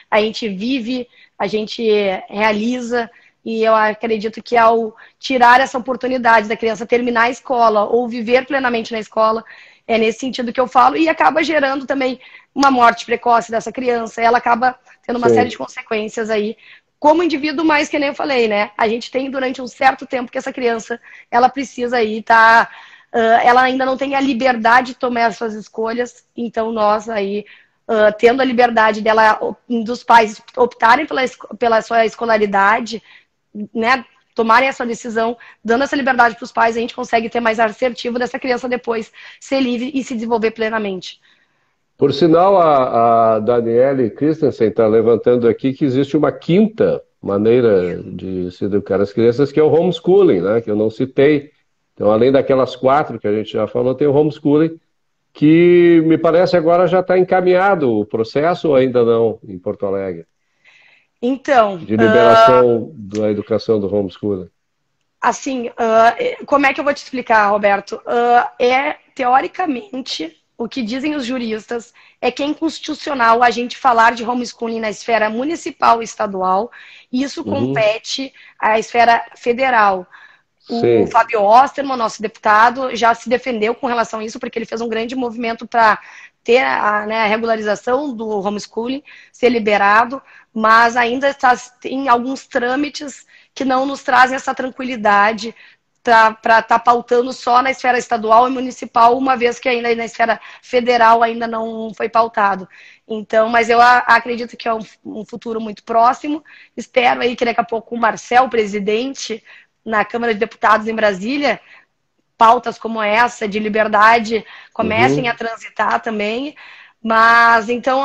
A gente vive, a gente realiza, e eu acredito que ao tirar essa oportunidade da criança terminar a escola ou viver plenamente na escola, é nesse sentido que eu falo, e acaba gerando também uma morte precoce dessa criança, ela acaba tendo uma série de consequências aí, como indivíduo, mas que nem eu falei, né? A gente tem durante um certo tempo que essa criança, ela precisa aí ela ainda não tem a liberdade de tomar as suas escolhas, então nós aí, tendo a liberdade dos pais optarem pela sua escolaridade, né? Tomarem essa decisão, dando essa liberdade para os pais, a gente consegue ter mais assertivo dessa criança depois ser livre e se desenvolver plenamente. Por sinal, a Daniele Christensen está levantando aqui que existe uma quinta maneira de se educar as crianças, que é o homeschooling, né? Que eu não citei. Então, além daquelas 4 que a gente já falou, tem o homeschooling, que me parece agora já está encaminhado o processo ou ainda não, em Porto Alegre? Então, de liberação da educação do homeschooling. Assim, como é que eu vou te explicar, Roberto? Teoricamente, o que dizem os juristas é que é inconstitucional a gente falar de homeschooling na esfera municipal e estadual, e isso compete à esfera federal. O Fábio Osterman, nosso deputado, já se defendeu com relação a isso, porque ele fez um grande movimento para ter a regularização do homeschooling, ser liberado, mas ainda tem alguns trâmites que não nos trazem essa tranquilidade para estar pautando só na esfera estadual e municipal, uma vez que ainda na esfera federal ainda não foi pautado. Então, mas eu acredito que é um futuro muito próximo. Espero aí que daqui a pouco o Marcel, presidente, na Câmara de Deputados em Brasília, pautas como essa de liberdade comecem a transitar também. Mas, então,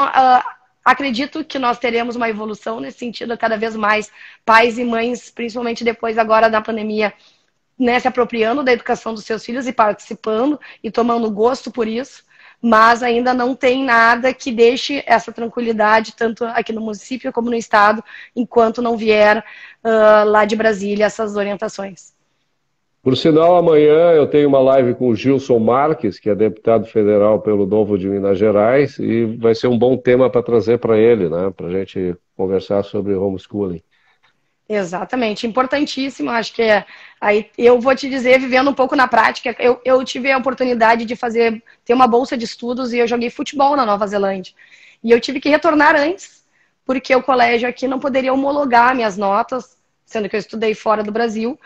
acredito que nós teremos uma evolução nesse sentido, cada vez mais pais e mães, principalmente depois agora da pandemia, né, se apropriando da educação dos seus filhos e participando e tomando gosto por isso, mas ainda não tem nada que deixe essa tranquilidade, tanto aqui no município como no estado, enquanto não vier lá de Brasília essas orientações. Por sinal, amanhã eu tenho uma live com o Gilson Marques, que é deputado federal pelo Novo de Minas Gerais, e vai ser um bom tema para trazer para ele, né, para a gente conversar sobre homeschooling. Exatamente, importantíssimo, acho que aí eu vou te dizer, vivendo um pouco na prática, eu tive a oportunidade de ter uma bolsa de estudos e eu joguei futebol na Nova Zelândia. E eu tive que retornar antes, porque o colégio aqui não poderia homologar minhas notas, sendo que eu estudei fora do Brasil,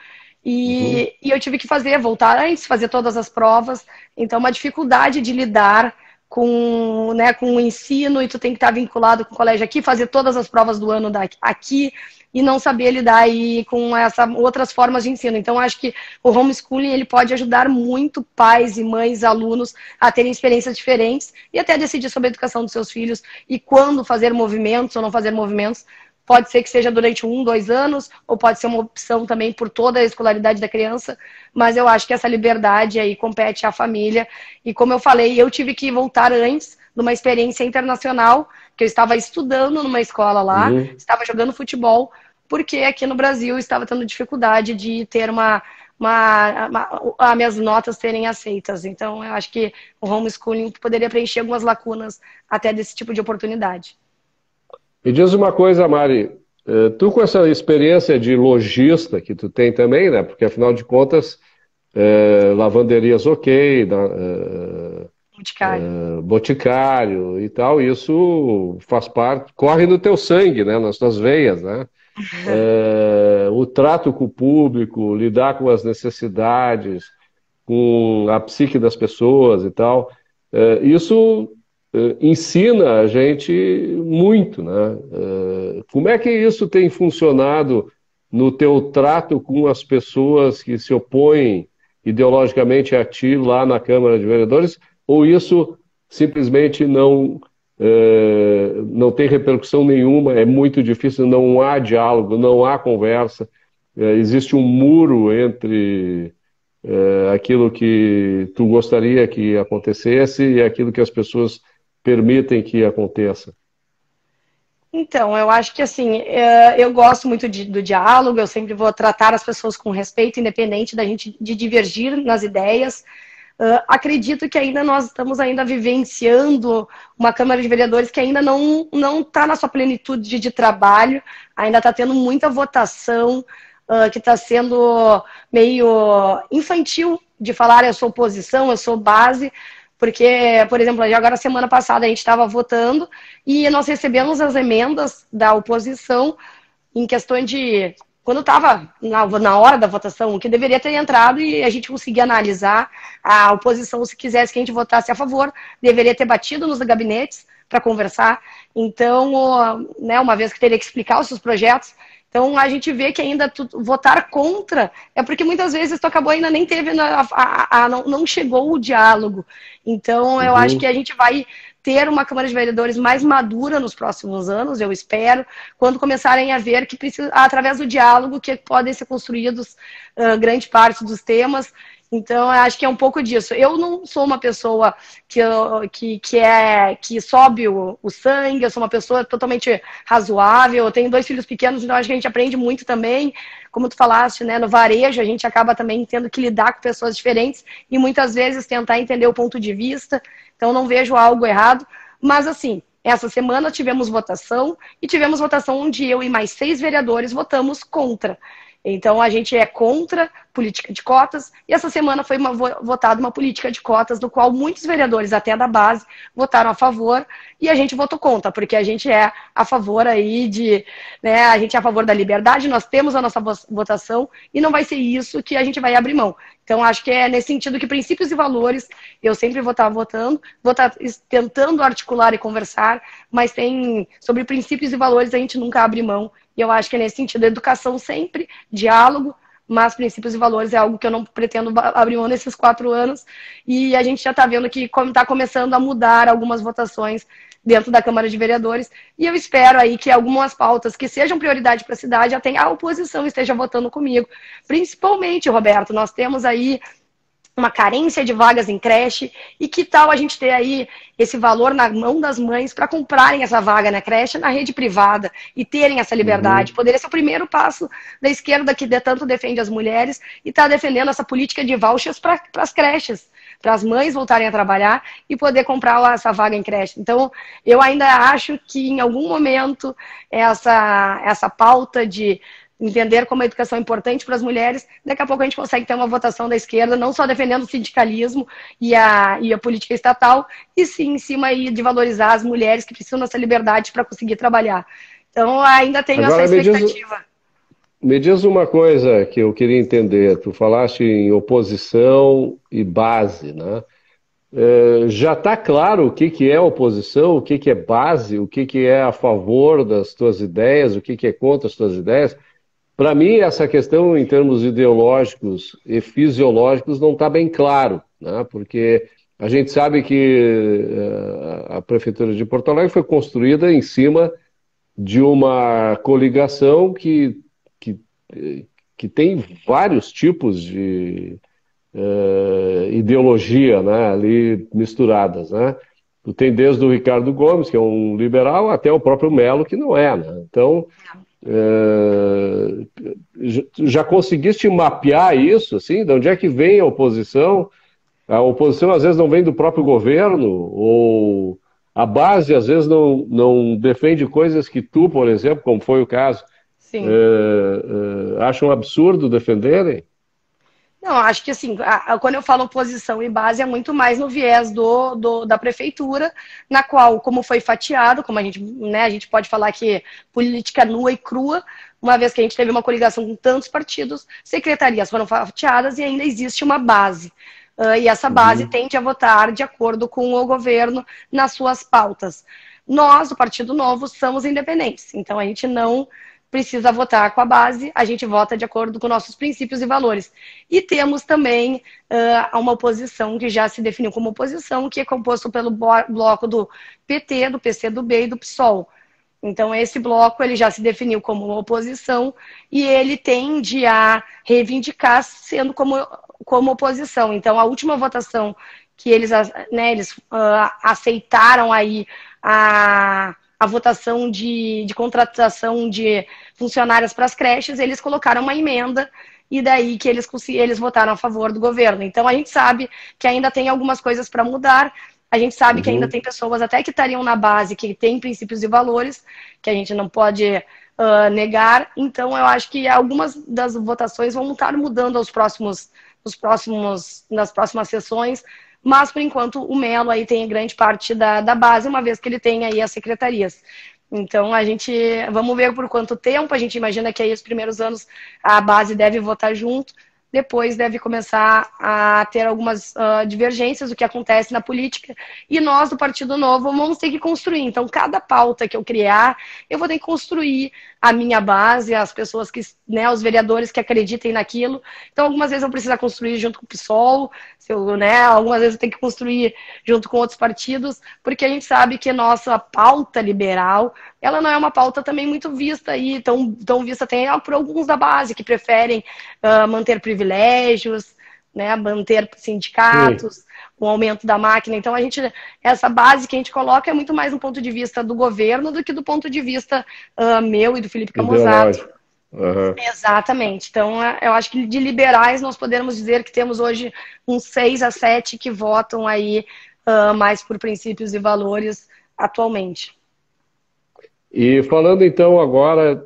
e eu tive que voltar antes, fazer todas as provas, então uma dificuldade de lidar com o ensino, e tu tem que estar vinculado com o colégio aqui, fazer todas as provas do ano aqui, e não saber lidar aí com outras formas de ensino. Então, acho que o homeschooling ele pode ajudar muito pais e mães, alunos, a terem experiências diferentes e até decidir sobre a educação dos seus filhos e quando fazer movimentos ou não fazer movimentos. Pode ser que seja durante 1, 2 anos, ou pode ser uma opção também por toda a escolaridade da criança, mas eu acho que essa liberdade aí compete à família. E como eu falei, eu tive que voltar antes numa experiência internacional, que eu estava estudando numa escola lá, estava jogando futebol, porque aqui no Brasil estava tendo dificuldade de ter as minhas notas serem aceitas. Então, eu acho que o homeschooling poderia preencher algumas lacunas até desse tipo de oportunidade. Me diz uma coisa, Mari, tu com essa experiência de lojista que tu tem também, né? Porque afinal de contas, lavanderias ok, boticário e tal, isso faz parte, corre no teu sangue, né? Nas tuas veias, né? O trato com o público, lidar com as necessidades, com a psique das pessoas e tal, isso ensina a gente muito, né? Como é que isso tem funcionado no teu trato com as pessoas que se opõem ideologicamente a ti lá na Câmara de Vereadores, ou isso simplesmente não tem repercussão nenhuma, é muito difícil, não há diálogo, não há conversa, existe um muro entre aquilo que tu gostaria que acontecesse e aquilo que as pessoas permitem que aconteça? Então, eu acho que assim, eu gosto muito do diálogo, eu sempre vou tratar as pessoas com respeito, independente da gente de divergir nas ideias. Acredito que ainda nós estamos ainda vivenciando uma Câmara de Vereadores que ainda não está na sua plenitude de trabalho, ainda está tendo muita votação, que está sendo meio infantil de falar eu sou oposição, eu sou base, porque, por exemplo, agora semana passada a gente estava votando e nós recebemos as emendas da oposição em questão de quando estava na hora da votação, que deveria ter entrado e a gente conseguia analisar a oposição, se quisesse que a gente votasse a favor, deveria ter batido nos gabinetes para conversar. Então, né, uma vez que teria que explicar os seus projetos, então a gente vê que ainda votar contra é porque muitas vezes tu acabou ainda nem teve, não chegou o diálogo. Então eu acho que a gente vai ter uma Câmara de Vereadores mais madura nos próximos anos, eu espero, quando começarem a ver que precisa, através do diálogo que podem ser construídos grande parte dos temas. Então, eu acho que é um pouco disso. Eu não sou uma pessoa que sobe o sangue, eu sou uma pessoa totalmente razoável, eu tenho 2 filhos pequenos, então acho que a gente aprende muito também. Como tu falaste, né, no varejo, a gente acaba também tendo que lidar com pessoas diferentes e muitas vezes tentar entender o ponto de vista. Então, não vejo algo errado. Mas, assim, essa semana tivemos votação e tivemos votação onde eu e mais 6 vereadores votamos contra. Então, a gente é contra política de cotas, e essa semana foi votada uma política de cotas, no qual muitos vereadores, até da base, votaram a favor, e a gente votou contra, porque a gente é a favor aí né, a gente é a favor da liberdade, nós temos a nossa votação, e não vai ser isso que a gente vai abrir mão. Então, acho que é nesse sentido que princípios e valores, eu sempre vou estar votando, vou estar tentando articular e conversar, mas sobre princípios e valores a gente nunca abre mão. E eu acho que é nesse sentido, educação sempre, diálogo, mas princípios e valores é algo que eu não pretendo abrir mão nesses 4 anos. E a gente já está vendo que está começando a mudar algumas votações dentro da Câmara de Vereadores. E eu espero aí que algumas pautas que sejam prioridade para a cidade, até a oposição esteja votando comigo. Principalmente, Roberto, nós temos aí uma carência de vagas em creche, e que tal a gente ter aí esse valor na mão das mães para comprarem essa vaga na creche na rede privada e terem essa liberdade. Poderia ser o primeiro passo da esquerda que tanto defende as mulheres e está defendendo essa política de vouchers para as creches, para as mães voltarem a trabalhar e poder comprar essa vaga em creche. Então, eu ainda acho que em algum momento essa pauta de entender como a educação é importante para as mulheres, daqui a pouco a gente consegue ter uma votação da esquerda, não só defendendo o sindicalismo e a política estatal, e sim em cima aí de valorizar as mulheres que precisam dessa liberdade para conseguir trabalhar. Então, ainda tenho essa expectativa. Me diz uma coisa que eu queria entender. Tu falaste em oposição e base, né? Já está claro o que é oposição, o que é base, o que é a favor das tuas ideias, o que é contra as tuas ideias? Para mim, essa questão, em termos ideológicos e fisiológicos, não está bem claro, né? Porque a gente sabe que a Prefeitura de Porto Alegre foi construída em cima de uma coligação que tem vários tipos de ideologia, né, ali misturadas, né? Tu tem desde o Ricardo Gomes, que é um liberal, até o próprio Melo, que não é, né? Então... já conseguiste mapear isso, assim? De onde é que vem a oposição? A oposição às vezes não vem do próprio governo, ou a base às vezes não defende coisas que tu, por exemplo, como foi o caso, acham absurdo defenderem? Não, acho que assim, quando eu falo oposição e base é muito mais no viés da prefeitura, na qual, como foi fatiado, como a gente pode falar que política nua e crua, uma vez que a gente teve uma coligação com tantos partidos, secretarias foram fatiadas e ainda existe uma base. E essa base tende a votar de acordo com o governo nas suas pautas. Nós, o Partido Novo, somos independentes, então a gente não precisa votar com a base, a gente vota de acordo com nossos princípios e valores. E temos também uma oposição que já se definiu como oposição, que é composto pelo bloco do PT, do PCdoB e do PSOL. Então, esse bloco ele já se definiu como uma oposição e ele tende a reivindicar sendo como oposição. Então, a última votação que eles aceitaram aí a votação de contratação de funcionárias para as creches, eles colocaram uma emenda e daí que eles votaram a favor do governo. Então, a gente sabe que ainda tem algumas coisas para mudar. A gente sabe que ainda tem pessoas até que estariam na base, que têm princípios e valores, que a gente não pode negar. Então, eu acho que algumas das votações vão estar mudando nas próximas sessões, mas, por enquanto, o Melo aí tem grande parte da base, uma vez que ele tem aí as secretarias. Então, vamos ver por quanto tempo, a gente imagina que aí os primeiros anos a base deve votar junto, depois deve começar a ter algumas divergências, o que acontece na política, e nós, do Partido Novo, vamos ter que construir. Então, cada pauta que eu criar, eu vou ter que construir a minha base, as pessoas que, né, os vereadores que acreditem naquilo. Então, algumas vezes eu preciso construir junto com o PSOL, algumas vezes eu tenho que construir junto com outros partidos, porque a gente sabe que nossa pauta liberal, ela não é uma pauta também muito vista aí, tão vista tem por alguns da base, que preferem manter privilégios, né, manter sindicatos, o aumento da máquina. Então, essa base que a gente coloca é muito mais do ponto de vista do governo do que do ponto de vista meu e do Felipe Camozato. Uhum. Exatamente. Então, eu acho que de liberais nós podemos dizer que temos hoje uns 6 a 7 que votam aí mais por princípios e valores atualmente. E falando então agora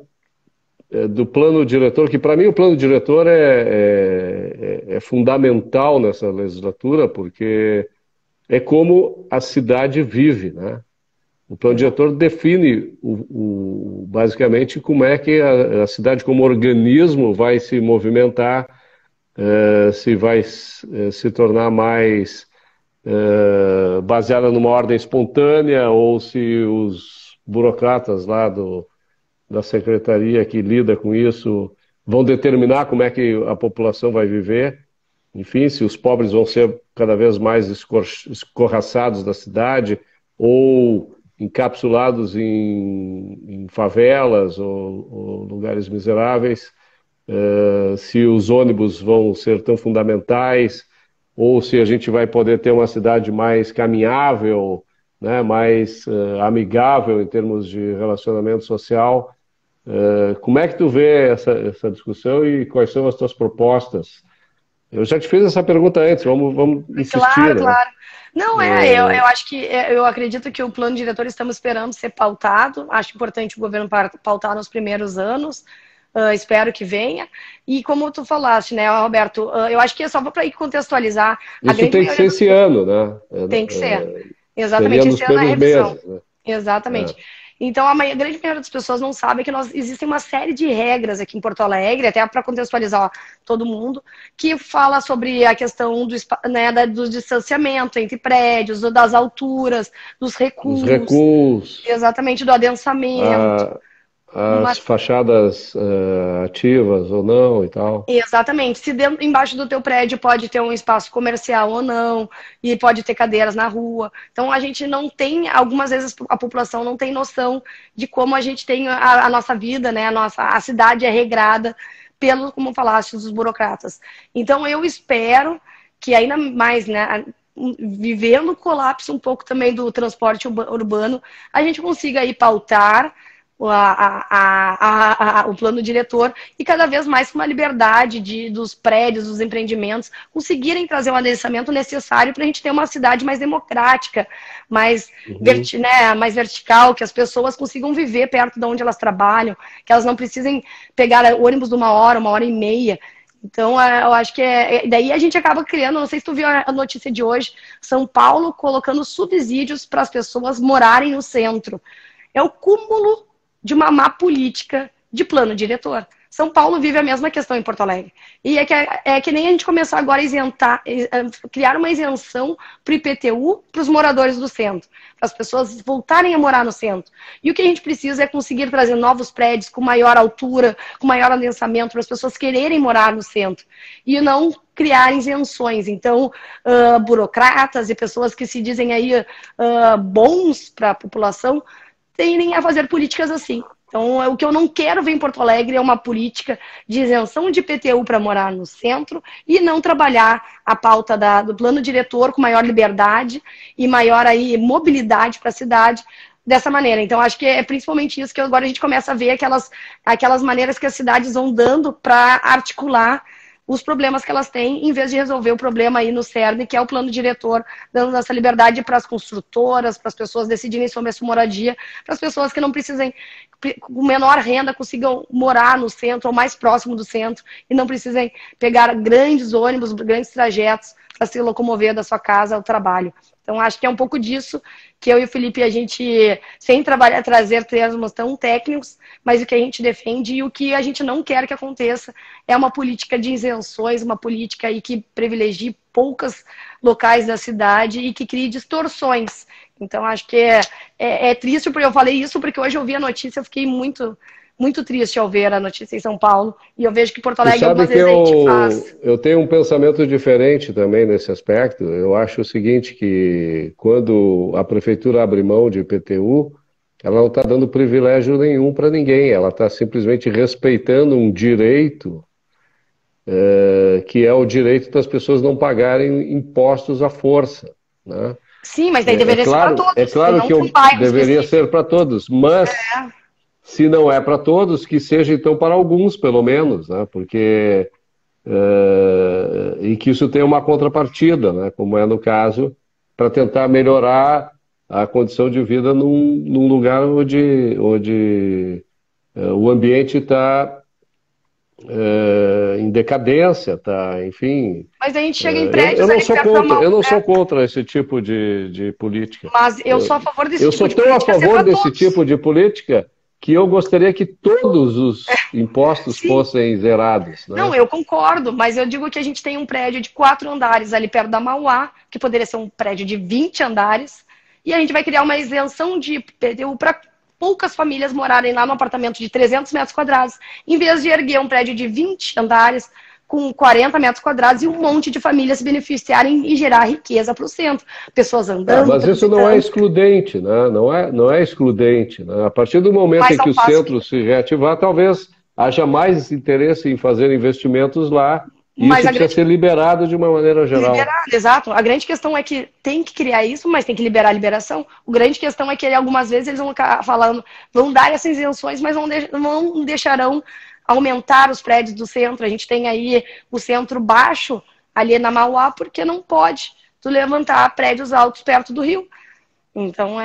do plano diretor, que para mim o plano diretor é fundamental nessa legislatura, porque é como a cidade vive, né? O plano diretor define basicamente como é que a cidade como organismo vai se movimentar, se vai se tornar mais baseada numa ordem espontânea ou se os burocratas lá da secretaria que lida com isso vão determinar como é que a população vai viver. Enfim, se os pobres vão ser cada vez mais escorraçados da cidade ou encapsulados em favelas ou lugares miseráveis, se os ônibus vão ser tão fundamentais ou se a gente vai poder ter uma cidade mais caminhável, né, mais amigável em termos de relacionamento social. Como é que tu vê essa discussão e quais são as tuas propostas? Eu já te fiz essa pergunta antes, vamos insistir. Claro, né? claro. Não, eu acho que, eu acredito que o plano diretor estamos esperando ser pautado, acho importante o governo pautar nos primeiros anos, espero que venha, e como tu falaste, né, Roberto, eu acho que é só para ir contextualizar. Isso tem que ser esse ano, né? Tem que ser, exatamente, esse ano é a revisão. Meses, né? Exatamente. Então, a grande maioria das pessoas não sabe que existem uma série de regras aqui em Porto Alegre, até para contextualizar todo mundo, que fala sobre a questão do distanciamento entre prédios, das alturas, dos recuos. Exatamente, do adensamento. As fachadas ativas ou não e tal. Exatamente. Se embaixo do teu prédio pode ter um espaço comercial ou não, e pode ter cadeiras na rua. Então a gente não tem, algumas vezes a população não tem noção de como a gente tem a nossa vida, né? A cidade é regrada pelo, como falaste, os burocratas. Então eu espero que ainda mais, né, vivendo o colapso um pouco também do transporte urbano, a gente consiga aí pautar o plano diretor e cada vez mais com uma liberdade dos prédios, dos empreendimentos, conseguirem trazer o adensamento necessário para a gente ter uma cidade mais democrática, mais, mais vertical, que as pessoas consigam viver perto de onde elas trabalham, que elas não precisem pegar ônibus de uma hora e meia. Então, eu acho que daí a gente acaba criando, não sei se tu viu a notícia de hoje, São Paulo colocando subsídios para as pessoas morarem no centro. É o cúmulo de uma má política de plano diretor. São Paulo vive a mesma questão em Porto Alegre. E é que nem a gente começou agora a criar uma isenção para o IPTU para os moradores do centro, para as pessoas voltarem a morar no centro. E o que a gente precisa é conseguir trazer novos prédios com maior altura, com maior adensamento, para as pessoas quererem morar no centro. E não criar isenções. Então, burocratas e pessoas que se dizem aí bons para a população, tendem a fazer políticas assim. Então, o que eu não quero ver em Porto Alegre é uma política de isenção de IPTU para morar no centro e não trabalhar a pauta do plano diretor com maior liberdade e maior aí, mobilidade para a cidade dessa maneira. Então, acho que é principalmente isso que agora a gente começa a ver aquelas maneiras que as cidades vão dando para articular os problemas que elas têm, em vez de resolver o problema aí no cerne, que é o plano diretor, dando essa liberdade para as construtoras, para as pessoas decidirem sobre a sua moradia, para as pessoas que não precisem, com menor renda, consigam morar no centro ou mais próximo do centro e não precisem pegar grandes ônibus, grandes trajetos para se locomover da sua casa ao trabalho. Então, acho que é um pouco disso que eu e o Felipe, a gente, sem trazer termos tão técnicos, mas o que a gente defende e o que a gente não quer que aconteça é uma política de isenções, uma política aí que privilegie poucos locais da cidade e que crie distorções. Então, acho que é triste, porque eu falei isso porque hoje eu vi a notícia, eu fiquei muito triste ao ver a notícia em São Paulo, e eu vejo que Porto Alegre algumas vezes a gente faz. Eu tenho um pensamento diferente também nesse aspecto. Eu acho o seguinte, que quando a prefeitura abre mão de IPTU, ela não está dando privilégio nenhum para ninguém, ela está simplesmente respeitando um direito, que é o direito das pessoas não pagarem impostos à força, né? Sim, mas daí deveria ser para todos. É claro que deveria ser para todos, mas se não é para todos, que seja então para alguns, pelo menos, né? Porque e que isso tenha uma contrapartida, né? Como é no caso, para tentar melhorar a condição de vida num lugar onde o ambiente está em decadência, tá, enfim. Mas a gente chega em prédios ali perto da mão. Eu não sou contra esse tipo de política. Mas eu sou a favor desse tipo de política. Eu sou tão a favor desse tipo de política que eu gostaria que todos os impostos fossem zerados. Né? Não, eu concordo, mas eu digo que a gente tem um prédio de 4 andares ali perto da Mauá, que poderia ser um prédio de 20 andares, e a gente vai criar uma isenção de IPTU para poucas famílias morarem lá no apartamento de 300 metros quadrados, em vez de erguer um prédio de 20 andares com 40 metros quadrados e um monte de famílias se beneficiarem e gerar riqueza para o centro. Pessoas andando... mas isso não é excludente, né? Não é excludente. Né? A partir do momento em que o centro se reativar, talvez haja mais interesse em fazer investimentos lá. E isso precisa ser liberado de uma maneira geral. Liberado, exato. A grande questão é que tem que criar isso, mas tem que liberar a liberação. A grande questão é que algumas vezes eles vão ficar falando, vão dar essas isenções, mas não deixarão aumentar os prédios do centro. A gente tem aí o centro baixo, ali na Mauá, porque não pode tu levantar prédios altos perto do rio. Então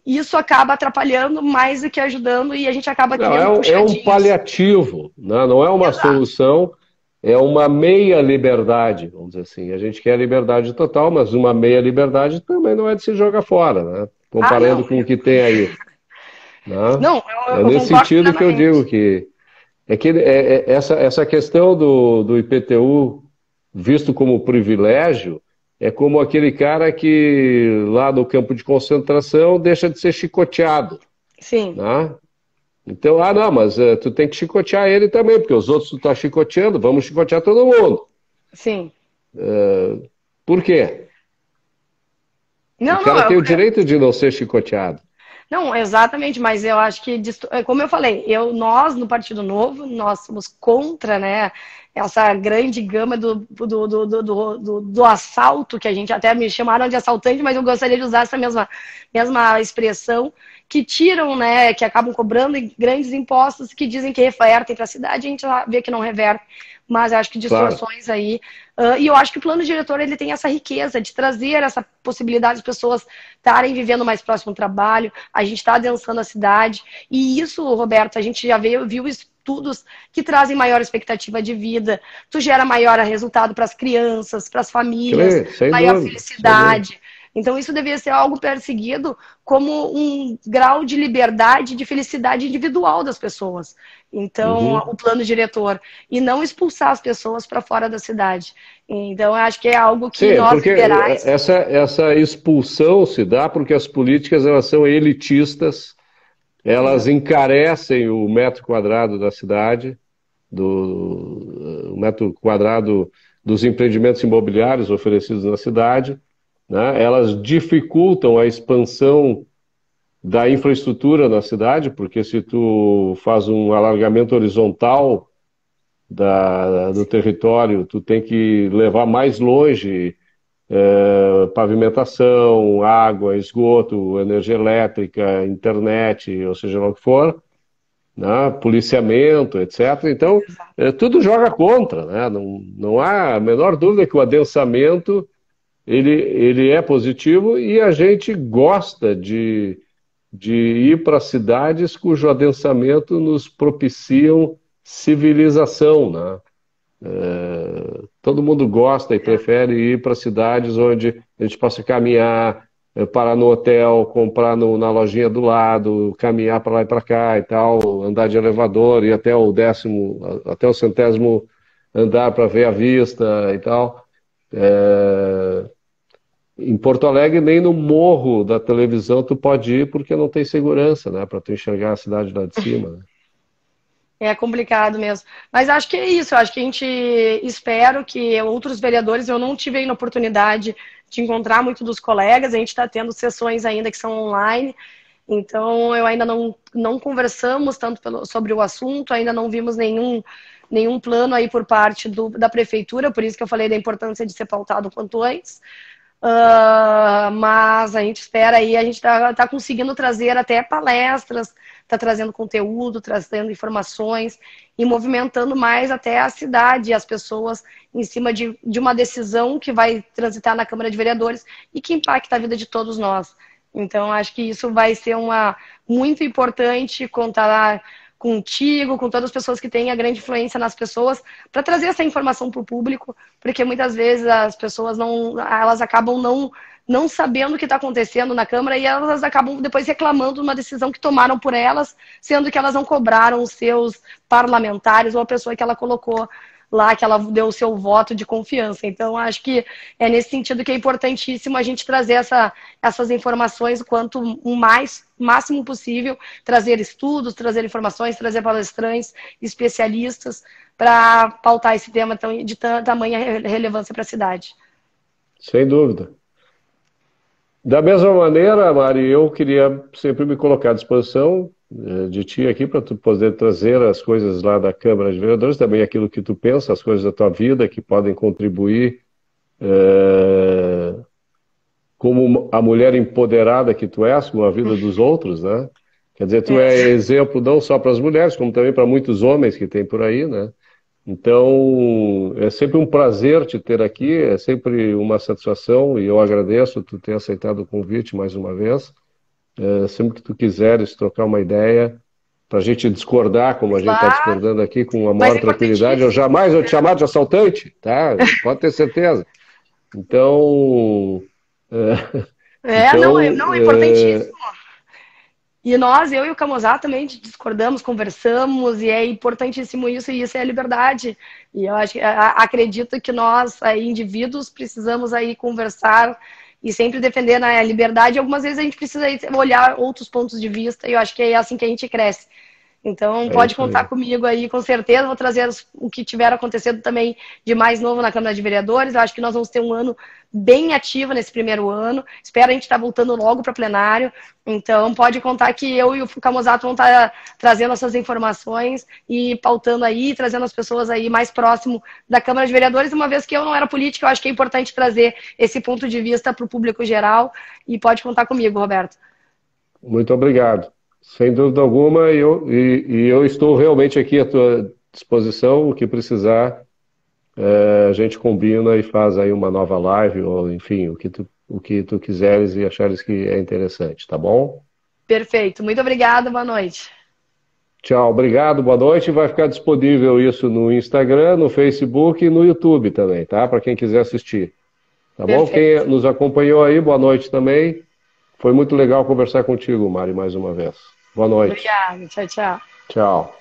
isso acaba atrapalhando mais do que ajudando e a gente acaba criando puxadinhos. É um paliativo, né? Não é uma solução. É uma meia liberdade, vamos dizer assim. A gente quer liberdade total, mas uma meia liberdade também não é de se jogar fora, né? Comparando com o que tem aí. Né? Não, é nesse sentido que eu digo que essa questão do IPTU visto como privilégio é como aquele cara que lá no campo de concentração deixa de ser chicoteado. Sim. Né? Então, não, mas tu tem que chicotear ele também, porque os outros tu tá chicoteando, vamos chicotear todo mundo. Sim. Por quê? O cara tem o direito de não ser chicoteado. Não, exatamente, mas eu acho que, como eu falei, nós no Partido Novo, nós somos contra, né, essa grande gama do assalto, que a gente até me chamaram de assaltante, mas eu gostaria de usar essa mesma expressão, que tiram, né, que acabam cobrando grandes impostos, que dizem que revertem para a cidade, a gente vê que não reverte, mas eu acho que distorções aí. E eu acho que o plano diretor ele tem essa riqueza de trazer essa possibilidade de pessoas estarem vivendo mais próximo do trabalho, a gente está adensando a cidade, e isso, Roberto, a gente já viu estudos que trazem maior expectativa de vida, tu gera maior resultado para as crianças, para as famílias, maior felicidade. Então isso deveria ser algo perseguido como um grau de liberdade, de felicidade individual das pessoas. Então, o plano diretor. E não expulsar as pessoas para fora da cidade. Então, eu acho que é algo que nós liberais... Essa expulsão se dá porque as políticas elas são elitistas, elas encarecem o metro quadrado da cidade, o metro quadrado dos empreendimentos imobiliários oferecidos na cidade, né? Elas dificultam a expansão da infraestrutura na cidade, porque se tu faz um alargamento horizontal do território, tu tem que levar mais longe pavimentação, água, esgoto, energia elétrica, internet, ou seja lá o que for, né, policiamento, etc. Então, tudo joga contra, né? Não há a menor dúvida que o adensamento ele é positivo e a gente gosta de ir para cidades cujo adensamento nos propiciam civilização, né? Todo mundo gosta e prefere ir para cidades onde a gente possa caminhar, parar no hotel, comprar na lojinha do lado, caminhar para lá e para cá e tal, andar de elevador, ir até o 10º, até o 100º andar para ver a vista e tal. Em Porto Alegre, nem no morro da televisão tu pode ir porque não tem segurança, né, para tu enxergar a cidade lá de cima, né? É complicado mesmo. Mas acho que é isso. Acho que a gente espera que outros vereadores, eu não tive ainda a oportunidade de encontrar muitos dos colegas, a gente está tendo sessões ainda que são online, então eu ainda não conversamos tanto sobre o assunto, ainda não vimos nenhum plano aí por parte da prefeitura, por isso que eu falei da importância de ser pautado quanto antes. Mas a gente espera aí, a gente está conseguindo trazer até palestras, está trazendo conteúdo, trazendo informações e movimentando mais até a cidade, as pessoas em cima de uma decisão que vai transitar na Câmara de Vereadores e que impacta a vida de todos nós. Então, acho que isso vai ser muito importante contar contigo, com todas as pessoas que têm a grande influência nas pessoas, para trazer essa informação para o público, porque muitas vezes as pessoas elas acabam não sabendo o que está acontecendo na Câmara e elas acabam depois reclamando de uma decisão que tomaram por elas, sendo que elas não cobraram os seus parlamentares ou a pessoa que ela colocou lá, que ela deu o seu voto de confiança. Então, acho que é nesse sentido que é importantíssimo a gente trazer essas informações o quanto máximo possível, trazer estudos, trazer informações, trazer palestrantes, especialistas, para pautar esse tema de tamanha relevância para a cidade. Sem dúvida. Da mesma maneira, Mari, eu queria sempre me colocar à disposição de ti aqui para tu poder trazer as coisas lá da Câmara de Vereadores, também aquilo que tu pensa, as coisas da tua vida que podem contribuir como a mulher empoderada que tu és, com a vida dos outros, né? Quer dizer, tu é exemplo não só para as mulheres, como também para muitos homens que tem por aí, né? Então, é sempre um prazer te ter aqui, é sempre uma satisfação e eu agradeço tu ter aceitado o convite mais uma vez. Sempre que tu quiseres trocar uma ideia, para a gente discordar, como a gente está discordando aqui, com a maior tranquilidade, eu jamais vou te chamar de assaltante, tá? Pode ter certeza. Então... não, é importantíssimo. E eu e o Camosá também discordamos, conversamos, e é importantíssimo isso, e isso é a liberdade. E eu acredito que nós, aí, indivíduos, precisamos aí conversar e sempre defender a liberdade. Algumas vezes a gente precisa olhar outros pontos de vista, e eu acho que é assim que a gente cresce. Então, pode contar comigo aí, com certeza. Vou trazer o que tiver acontecendo também de mais novo na Câmara de Vereadores. Eu acho que nós vamos ter um ano bem ativo nesse primeiro ano. Espero a gente estar voltando logo para plenário. Então, pode contar que eu e o Camozato vão estar trazendo essas informações e pautando aí, trazendo as pessoas aí mais próximo da Câmara de Vereadores. Uma vez que eu não era política, eu acho que é importante trazer esse ponto de vista para o público geral. E pode contar comigo, Roberto. Muito obrigado. Sem dúvida alguma, eu estou realmente aqui à tua disposição. O que precisar, a gente combina e faz aí uma nova live, ou enfim, o que tu quiseres e achares que é interessante, tá bom? Perfeito. Muito obrigada, boa noite. Tchau, obrigado, boa noite. Vai ficar disponível isso no Instagram, no Facebook e no YouTube também, tá? Para quem quiser assistir. Tá bom? Quem nos acompanhou aí, boa noite também. Foi muito legal conversar contigo, Mari, mais uma vez. Boa noite. Obrigada. Tchau, tchau. Tchau.